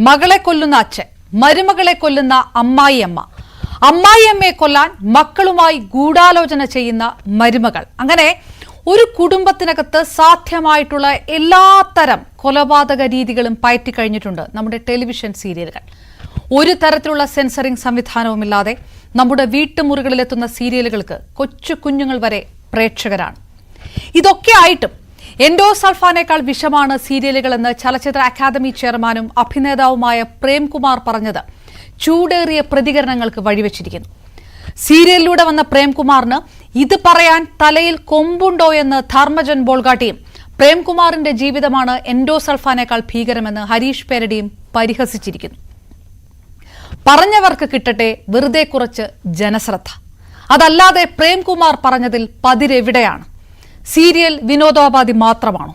മകളെ കൊല്ലുന്ന അച്ഛൻ, മരുമകളെ കൊല്ലുന്ന അമ്മായിയമ്മ, അമ്മായിയമ്മയെ കൊല്ലാൻ മക്കളുമായി ഗൂഢാലോചന ചെയ്യുന്ന മരുമകൾ, അങ്ങനെ ഒരു കുടുംബത്തിനകത്ത് സാധ്യമായിട്ടുള്ള എല്ലാത്തരം കൊലപാതക രീതികളും പയറ്റിക്കഴിഞ്ഞിട്ടുണ്ട് നമ്മുടെ ടെലിവിഷൻ സീരിയലുകൾ. ഒരു തരത്തിലുള്ള സെൻസറിംഗ് സംവിധാനവുമില്ലാതെ നമ്മുടെ വീട്ടുമുറികളിലെത്തുന്ന സീരിയലുകൾക്ക് കൊച്ചു കുഞ്ഞുങ്ങൾ വരെ പ്രേക്ഷകരാണ്. ഇതൊക്കെ ആയിട്ടും എൻഡോസൾഫാനേക്കാൾ വിഷമാണ് സീരിയലുകളെന്ന് ചലച്ചിത്ര അക്കാദമി ചെയർമാനും അഭിനേതാവുമായ പ്രേംകുമാർ പറഞ്ഞത് ചൂടേറിയ പ്രതികരണങ്ങൾക്ക് വഴിവെച്ചിരിക്കുന്നു. സീരിയലിലൂടെ വന്ന പ്രേംകുമാറിന് ഇത് പറയാൻ തലയിൽ കൊമ്പുണ്ടോ എന്ന് ധർമ്മജൻ ബോൾഗാട്ടിയും പ്രേംകുമാറിന്റെ ജീവിതമാണ് എൻഡോസൾഫാനേക്കാൾ ഭീകരമെന്ന് ഹരീഷ് പേരടിയും പരിഹസിച്ചിരിക്കുന്നു. പറഞ്ഞവർക്ക് കിട്ടട്ടെ വെറുതെ കുറച്ച് ജനശ്രദ്ധ. അതല്ലാതെ പ്രേംകുമാർ പറഞ്ഞതിൽ പതിരെവിടെയാണ്? സീരിയൽ വിനോദോപാധി മാത്രമാണോ?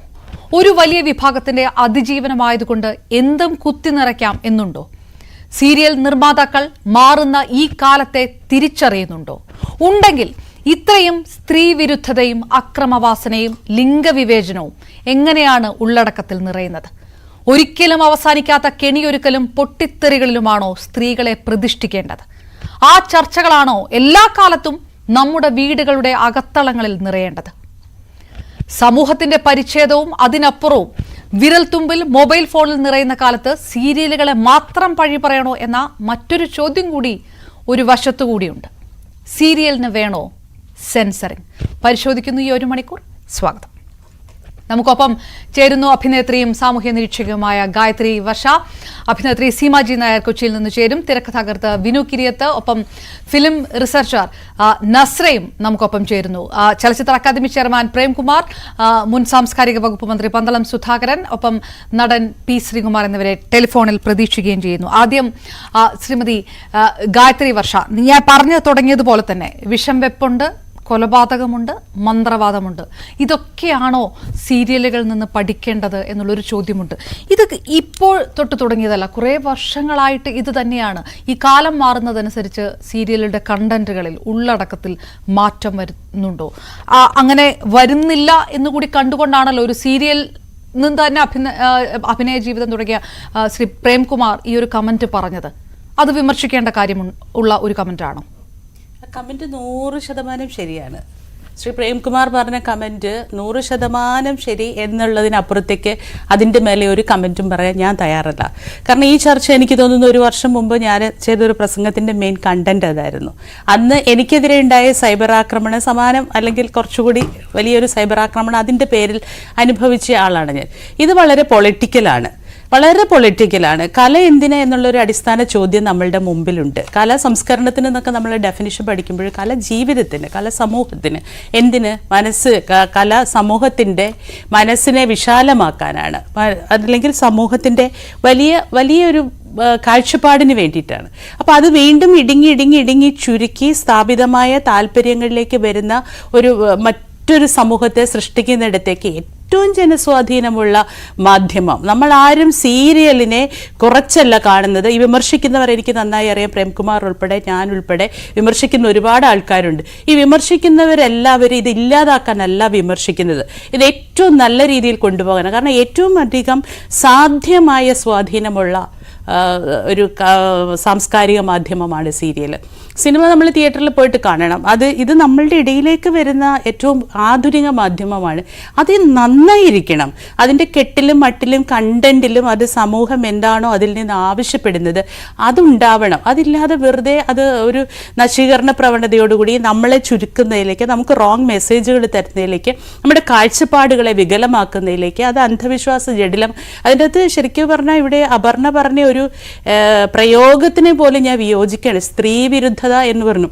ഒരു വലിയ വിഭാഗത്തിന്റെ അതിജീവനമായതുകൊണ്ട് എന്തും കുത്തിനിറയ്ക്കാം എന്നുണ്ടോ? സീരിയൽ നിർമ്മാതാക്കൾ മാറുന്ന ഈ കാലത്തെ തിരിച്ചറിയുന്നുണ്ടോ? ഉണ്ടെങ്കിൽ ഇത്രയും സ്ത്രീവിരുദ്ധതയും അക്രമവാസനയും ലിംഗവിവേചനവും എങ്ങനെയാണ് ഉള്ളടക്കത്തിൽ നിറയുന്നത്? ഒരിക്കലും അവസാനിക്കാത്ത കെണിയൊരുക്കലും പൊട്ടിത്തെറികളിലുമാണോ സ്ത്രീകളെ പ്രതിഷ്ഠിക്കേണ്ടത്? ആ ചർച്ചകളാണോ എല്ലാ കാലത്തും നമ്മുടെ വീടുകളുടെ അകത്തളങ്ങളിൽ നിറയേണ്ടത്? സമൂഹത്തിന്റെ പരിച്ഛേദവും അതിനപ്പുറവും വിരൽത്തുമ്പിൽ മൊബൈൽ ഫോണിൽ നിറയുന്ന കാലത്ത് സീരിയലുകളെ മാത്രം പഴി പറയണോ എന്ന മറ്റൊരു ചോദ്യം കൂടി ഒരു വശത്തുകൂടിയുണ്ട്. സീരിയലിന് വേണോ സെൻസറിംഗ്? പരിശോധിക്കുന്നു ഈ ഒരു മണിക്കൂർ. സ്വാഗതം. നമുക്കൊപ്പം ചേരുന്നു അഭിനേത്രിയും സാമൂഹ്യ നിരീക്ഷകയുമായ ഗായത്രി വർഷ. അഭിനേത്രി സീമാജി നായർ കൊച്ചിയിൽ നിന്ന് ചേരും. തിരക്കഥാകൃത്ത് വിനു കിരിയത്ത്, ഒപ്പം ഫിലിം റിസർച്ചർ നസ്രയും നമുക്കൊപ്പം ചേരുന്നു. ചലച്ചിത്ര അക്കാദമി ചെയർമാൻ പ്രേംകുമാർ, മുൻ സാംസ്കാരിക വകുപ്പ് മന്ത്രി പന്തളം സുധാകരൻ, ഒപ്പം നടൻ പി ശ്രീകുമാർ എന്നിവരെ ടെലിഫോണിൽ പ്രതീക്ഷിക്കുകയും ചെയ്യുന്നു. ആദ്യം ശ്രീമതി ഗായത്രി വർഷ, ഞാൻ പറഞ്ഞു തുടങ്ങിയതുപോലെ തന്നെ വിഷം വെപ്പുണ്ട്, കൊലപാതകമുണ്ട്, മന്ത്രവാദമുണ്ട്. ഇതൊക്കെയാണോ സീരിയലുകളിൽ നിന്ന് പഠിക്കേണ്ടത് എന്നുള്ളൊരു ചോദ്യമുണ്ട്. ഇത് ഇപ്പോൾ തൊട്ട് തുടങ്ങിയതല്ല, കുറേ വർഷങ്ങളായിട്ട് ഇത് തന്നെയാണ്. ഈ കാലം മാറുന്നതനുസരിച്ച് സീരിയലുകളുടെ കണ്ടന്റുകളിൽ, ഉള്ളടക്കത്തിൽ മാറ്റം വരുന്നുണ്ടോ? അങ്ങനെ വരുന്നില്ല എന്നുകൂടി കണ്ടുകൊണ്ടാണല്ലോ ഒരു സീരിയൽ നിന്ന് തന്നെ അഭിനയ ജീവിതം തുടങ്ങിയ ശ്രീ പ്രേംകുമാർ ഈ ഒരു കമന്റ് പറഞ്ഞത്. അത് വിമർശിക്കേണ്ട കാര്യമുള്ള ഒരു കമന്റാണോ? കമൻറ്റ് 100% ശരിയാണ്. ശ്രീ പ്രേംകുമാർ പറഞ്ഞ കമൻറ്റ് 100% ശരി എന്നുള്ളതിനപ്പുറത്തേക്ക് അതിൻ്റെ മേലെ ഒരു കമൻറ്റും പറയാൻ ഞാൻ തയ്യാറല്ല. കാരണം ഈ ചർച്ച എനിക്ക് തോന്നുന്നു 1 വർഷം മുമ്പ് ഞാൻ ചെയ്തൊരു പ്രസംഗത്തിൻ്റെ മെയിൻ കണ്ടന്റ് അതായിരുന്നു. അന്ന് എനിക്കെതിരെ ഉണ്ടായ സൈബർ ആക്രമണം സമാനം അല്ലെങ്കിൽ കുറച്ചുകൂടി വലിയൊരു സൈബർ ആക്രമണം അതിൻ്റെ പേരിൽ അനുഭവിച്ച ആളാണ് ഞാൻ. ഇത് വളരെ പൊളിറ്റിക്കലാണ്. കല എന്തിനാ എന്നുള്ളൊരു അടിസ്ഥാന ചോദ്യം നമ്മളുടെ മുമ്പിലുണ്ട്. കല സംസ്കരണത്തിന് എന്നൊക്കെ നമ്മൾ ഡെഫിനിഷൻ പഠിക്കുമ്പോൾ കല ജീവിതത്തിന്, കല സമൂഹത്തിന്, എന്തിന്? കല സമൂഹത്തിൻ്റെ മനസ്സിനെ വിശാലമാക്കാനാണ്, അല്ലെങ്കിൽ സമൂഹത്തിൻ്റെ വലിയൊരു കാഴ്ചപ്പാടിന് വേണ്ടിയിട്ടാണ്. അപ്പോൾ അത് വീണ്ടും ഇടുങ്ങി ചുരുക്കി സ്ഥാപിതമായ താല്പര്യങ്ങളിലേക്ക് വരുന്ന മറ്റൊരു സമൂഹത്തെ സൃഷ്ടിക്കുന്നിടത്തേക്ക് ഏറ്റവും ജനസ്വാധീനമുള്ള മാധ്യമം. നമ്മൾ ആരും സീരിയലിനെ കുറച്ചല്ല കാണുന്നത്. ഈ വിമർശിക്കുന്നവർ എനിക്ക് നന്നായി അറിയാം, പ്രേംകുമാർ ഉൾപ്പെടെ, ഞാൻ ഉൾപ്പെടെ വിമർശിക്കുന്ന ഒരുപാട് ആൾക്കാരുണ്ട്. ഈ വിമർശിക്കുന്നവരെല്ലാവരും ഇത് ഇല്ലാതാക്കാനല്ല വിമർശിക്കുന്നത്, ഇത് ഏറ്റവും നല്ല രീതിയിൽ കൊണ്ടുപോകാനാണ്. കാരണം ഏറ്റവും അധികം സാധ്യമായ സ്വാധീനമുള്ള ഒരു സാംസ്കാരിക മാധ്യമമാണ് സീരിയൽ. സിനിമ നമ്മൾ തിയേറ്ററിൽ പോയിട്ട് കാണണം. ഇത് നമ്മളുടെ ഇടയിലേക്ക് വരുന്ന ഏറ്റവും ആധുനിക മാധ്യമമാണ്. അത് നന്നായിരിക്കണം. അതിൻ്റെ കെട്ടിലും മട്ടിലും കണ്ടന്റിലും അത് സമൂഹം എന്താണോ അതിൽ നിന്ന് ആവശ്യപ്പെടുന്നത് അതുണ്ടാവണം. അതില്ലാതെ വെറുതെ അത് ഒരു നശീകരണ പ്രവണതയോടുകൂടി നമ്മളെ ചുരുക്കുന്നതിലേക്ക്, നമുക്ക് റോങ് മെസ്സേജുകൾ തരുന്നതിലേക്ക്, നമ്മുടെ കാഴ്ചപ്പാടുകളെ വികലമാക്കുന്നതിലേക്ക്, അത് അന്ധവിശ്വാസ ജഡിലം. അതിൻ്റെ അകത്ത് ശരിക്കും പറഞ്ഞാൽ ഇവിടെ അപർണ പറഞ്ഞ ഒരു പ്രയോഗത്തിനെ പോലും ഞാൻ വിയോജിക്കുകയാണ്. സ്ത്രീ വിരുദ്ധത എന്ന് പറഞ്ഞു.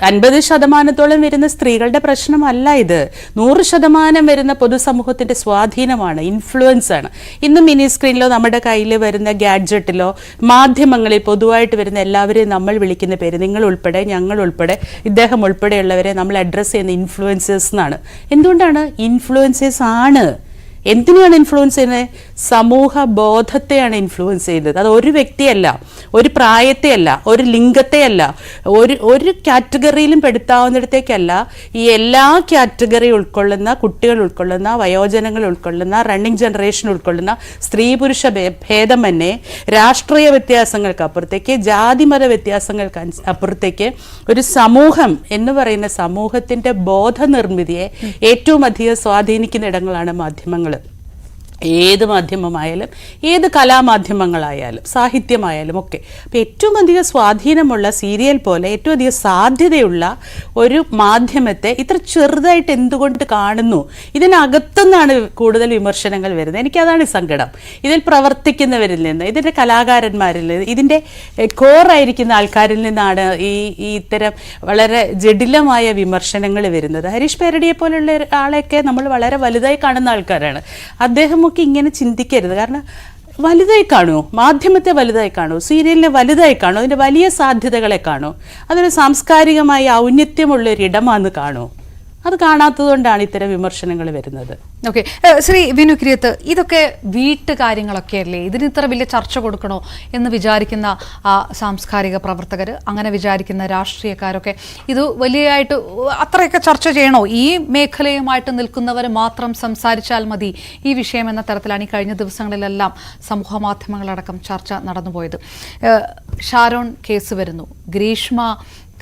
50% വരുന്ന സ്ത്രീകളുടെ പ്രശ്നമല്ല ഇത്. 100% വരുന്ന പൊതുസമൂഹത്തിന്റെ സ്വാധീനമാണ്, ഇൻഫ്ലുവൻസ് ആണ്. ഇന്ന് മിനി സ്ക്രീനിലോ നമ്മുടെ കയ്യിൽ വരുന്ന ഗാഡ്ജറ്റിലോ മാധ്യമങ്ങളിൽ പൊതുവായിട്ട് വരുന്ന എല്ലാവരെയും നമ്മൾ വിളിക്കുന്ന പേര്, നിങ്ങൾ ഉൾപ്പെടെ, ഞങ്ങൾ ഉൾപ്പെടെ, ഇദ്ദേഹം ഉൾപ്പെടെയുള്ളവരെ നമ്മൾ അഡ്രസ്സ് ചെയ്യുന്ന ഇൻഫ്ലുവൻസേഴ്സ് എന്നാണ്. എന്തുകൊണ്ടാണ്? ഇൻഫ്ലുവൻസേഴ്സ് ആണ്. എന്തിനാണ് ഇൻഫ്ലുവൻസ് ചെയ്യുന്നത്? സമൂഹ ബോധത്തെയാണ് ഇൻഫ്ലുവൻസ് ചെയ്യുന്നത്. അത് ഒരു വ്യക്തിയല്ല, ഒരു പ്രായത്തെയല്ല, ഒരു ലിംഗത്തെയല്ല, ഒരു കാറ്റഗറിയിലും പെടുത്താവുന്നിടത്തേക്കല്ല, ഈ എല്ലാ കാറ്റഗറി ഉൾക്കൊള്ളുന്ന കുട്ടികൾ ഉൾക്കൊള്ളുന്ന, വയോജനങ്ങൾ ഉൾക്കൊള്ളുന്ന, റണ്ണിങ് ജനറേഷൻ ഉൾക്കൊള്ളുന്ന, സ്ത്രീ പുരുഷ ഭേദം തന്നെ, രാഷ്ട്രീയ വ്യത്യാസങ്ങൾക്ക് അപ്പുറത്തേക്ക്, ജാതിമത വ്യത്യാസങ്ങൾക്ക് അപ്പുറത്തേക്ക് ഒരു സമൂഹം എന്ന് പറയുന്ന സമൂഹത്തിന്റെ ബോധനിർമ്മിതിയെ ഏറ്റവും അധികം സ്വാധീനിക്കുന്ന ഇടങ്ങളാണ് മാധ്യമങ്ങൾ. ഏത് മാധ്യമമായാലും, ഏത് കലാമാധ്യമങ്ങളായാലും, സാഹിത്യമായാലും ഒക്കെ. അപ്പോൾ ഏറ്റവും അധികം സ്വാധീനമുള്ള സീരിയൽ പോലെ ഏറ്റവും അധികം സാധ്യതയുള്ള ഒരു മാധ്യമത്തെ ഇത്ര ചെറുതായിട്ട് എന്തുകൊണ്ട് കാണുന്നു? ഇതിനകത്തുനിന്നാണ് കൂടുതൽ വിമർശനങ്ങൾ വരുന്നത്. എനിക്കതാണ് സങ്കടം. ഇതിൽ പ്രവർത്തിക്കുന്നവരിൽ നിന്ന്, ഇതിൻ്റെ കലാകാരന്മാരിൽ നിന്ന്, ഇതിൻ്റെ കോറായിരിക്കുന്ന ആൾക്കാരിൽ നിന്നാണ് ഈ ഇത്തരം വളരെ ജടിലമായ വിമർശനങ്ങൾ വരുന്നത്. ഹരീഷ് പേരടിയെ പോലുള്ള ആളെയൊക്കെ നമ്മൾ വളരെ വലുതായി കാണുന്ന ആൾക്കാരാണ്. അദ്ദേഹം ഇങ്ങനെ ചിന്തിക്കരുത്. കാരണം വലുതായി കാണൂ, മാധ്യമത്തെ വലുതായി കാണൂ, സീരിയലിനെ വലുതായി കാണൂ, അതിൻ്റെ വലിയ സാധ്യതകളെ കാണൂ, അതൊരു സാംസ്കാരികമായി ഔന്നത്യമുള്ളൊരിടമാണെന്ന് കാണൂ. അത് കാണാത്തതുകൊണ്ടാണ് ഇത്തരം വിമർശനങ്ങൾ വരുന്നത്. ഓക്കെ, ശ്രീ വിനു കിരിയത്ത്, ഇതൊക്കെ വീട്ടുകാര്യങ്ങളൊക്കെ അല്ലേ, ഇതിന് ഇത്ര വലിയ ചർച്ച കൊടുക്കണോ എന്ന് വിചാരിക്കുന്ന സാംസ്കാരിക പ്രവർത്തകർ, അങ്ങനെ വിചാരിക്കുന്ന രാഷ്ട്രീയക്കാരൊക്കെ ഇത് വലിയതായിട്ട് അത്രയൊക്കെ ചർച്ച ചെയ്യണോ? ഈ മേഖലയുമായിട്ട് നിൽക്കുന്നവർ മാത്രം സംസാരിച്ചാൽ മതി ഈ വിഷയം എന്ന തരത്തിലാണ് ഈ കഴിഞ്ഞ ദിവസങ്ങളിലെല്ലാം സമൂഹ മാധ്യമങ്ങളടക്കം ചർച്ച നടന്നുപോയത്. ഷാരോൺ കേസ് വരുന്നു, ഗ്രീഷ്മ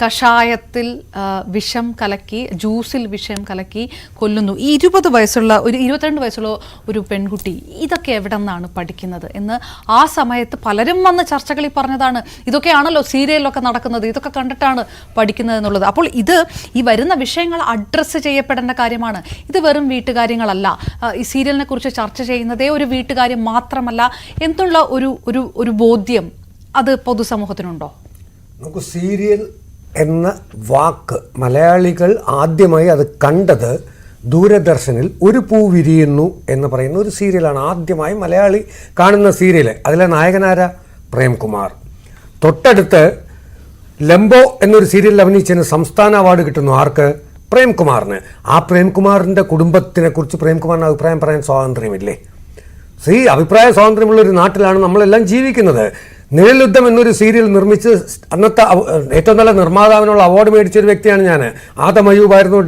കഷായത്തിൽ വിഷം കലക്കി, ജ്യൂസിൽ വിഷം കലക്കി കൊല്ലുന്നു. ഈ 22 വയസ്സുള്ള ഒരു പെൺകുട്ടി ഇതൊക്കെ എവിടെ നിന്നാണ് പഠിക്കുന്നത് എന്ന് ആ സമയത്ത് പലരും വന്ന് ചർച്ചകളിൽ പറഞ്ഞതാണ്. ഇതൊക്കെയാണല്ലോ സീരിയലിലൊക്കെ നടക്കുന്നത്, ഇതൊക്കെ കണ്ടിട്ടാണ് പഠിക്കുന്നത് എന്നുള്ളത്. അപ്പോൾ ഈ വരുന്ന വിഷയങ്ങൾ അഡ്രസ്സ് ചെയ്യപ്പെടേണ്ട കാര്യമാണ്. ഇത് വെറും വീട്ടുകാര്യങ്ങളല്ല. ഈ സീരിയലിനെ കുറിച്ച് ചർച്ച ചെയ്യുന്നതേ ഒരു വീട്ടുകാര്യം മാത്രമല്ല എന്നുള്ള ഒരു ബോധ്യം അത് പൊതുസമൂഹത്തിനുണ്ടോ? നമുക്ക് സീരിയൽ എന്ന വാക്ക് മലയാളികൾ ആദ്യമായി അത് കണ്ടത് ദൂരദർശനിൽ ഒരു പൂ വിരിയുന്നു എന്ന് പറയുന്ന ഒരു സീരിയലാണ്. ആദ്യമായി മലയാളി കാണുന്ന സീരിയൽ. അതിലെ നായകനാര പ്രേംകുമാർ. തൊട്ടടുത്ത് ലംബോ എന്നൊരു സീരിയലിൽ അഭിനയിച്ചതിന് സംസ്ഥാന അവാർഡ് കിട്ടുന്നു. ആർക്ക്? പ്രേംകുമാറിന്. ആ പ്രേംകുമാറിൻ്റെ കുടുംബത്തിനെ കുറിച്ച് പ്രേംകുമാറിന് അഭിപ്രായം പറയാൻ സ്വാതന്ത്ര്യമില്ലേ? അഭിപ്രായ സ്വാതന്ത്ര്യമുള്ള ഒരു നാട്ടിലാണ് നമ്മളെല്ലാം ജീവിക്കുന്നത്. നിഴൽയുദ്ധം എന്നൊരു സീരിയൽ നിർമ്മിച്ച് അന്നത്തെ ഏറ്റവും നല്ല നിർമ്മാതാവിനുള്ള അവാർഡ് മേടിച്ചൊരു വ്യക്തിയാണ് ഞാൻ. ആദം അയ്യൂബായിരുന്നു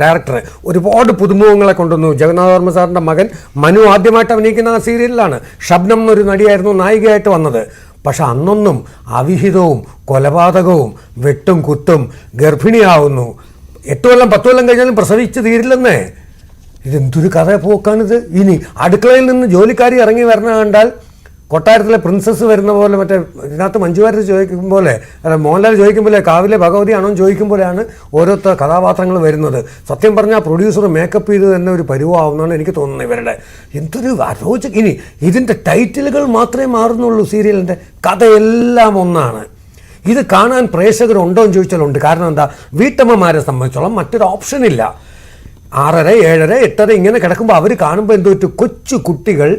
ഡയറക്ടർ. ഒരുപാട് പുതുമുഖങ്ങളെ കൊണ്ടുവന്നു. ജഗന്നാഥവർമ്മ സാറിൻ്റെ മകൻ മനു ആദ്യമായിട്ട് അഭിനയിക്കുന്ന ആ സീരിയലിലാണ്. ഷബ്നം എന്നൊരു നടിയായിരുന്നു നായികയായിട്ട് വന്നത്. പക്ഷെ അന്നൊന്നും അവിഹിതവും കൊലപാതകവും വെട്ടും കുത്തും, ഗർഭിണിയാവുന്നു, 8 കൊല്ലം 10 കൊല്ലം കഴിഞ്ഞാലും പ്രസവിച്ച് തീരില്ലെന്നേ. ഇതെന്തൊരു കഥ പോക്കാണിത്. ഇനി അടുക്കളയിൽ നിന്ന് ജോലിക്കാരി ഇറങ്ങി വരണ കണ്ടാൽ കൊട്ടാരത്തിലെ പ്രിൻസസ് വരുന്ന പോലെ, മറ്റേ ഇതിനകത്ത് മഞ്ജുവാര്യർ ചോദിക്കും പോലെ, മോഹൻലാൽ ചോദിക്കും പോലെ, കാവിലെ ഭഗവതി ആണോ ചോദിക്കും പോലെയാണ് ഓരോരുത്തർ കഥാപാത്രങ്ങൾ വരുന്നത്. സത്യം പറഞ്ഞാൽ പ്രൊഡ്യൂസർ മേക്കപ്പ് ചെയ്ത് തന്നെ ഒരു പരുവാവുന്നതാണ് എനിക്ക് തോന്നുന്നത് ഇവരുടെ. എന്തൊരു അരോചക. ഇനി ഇതിൻ്റെ ടൈറ്റിലുകൾ മാത്രമേ മാറുന്നുള്ളൂ. സീരിയലിൻ്റെ കഥയെല്ലാം ഒന്നാണ്. ഇത് കാണാൻ പ്രേക്ഷകരുണ്ടോ എന്ന് ചോദിച്ചാൽ ഉണ്ട്. കാരണം എന്താ? വീട്ടമ്മമാരെ സംബന്ധിച്ചോളം മറ്റൊരു ഓപ്ഷൻ ഇല്ല. 6:30, 7:30, 8:30 ഇങ്ങനെ കിടക്കുമ്പോൾ അവർ കാണുമ്പോൾ എന്തോ കൊച്ചു കുട്ടികൾ,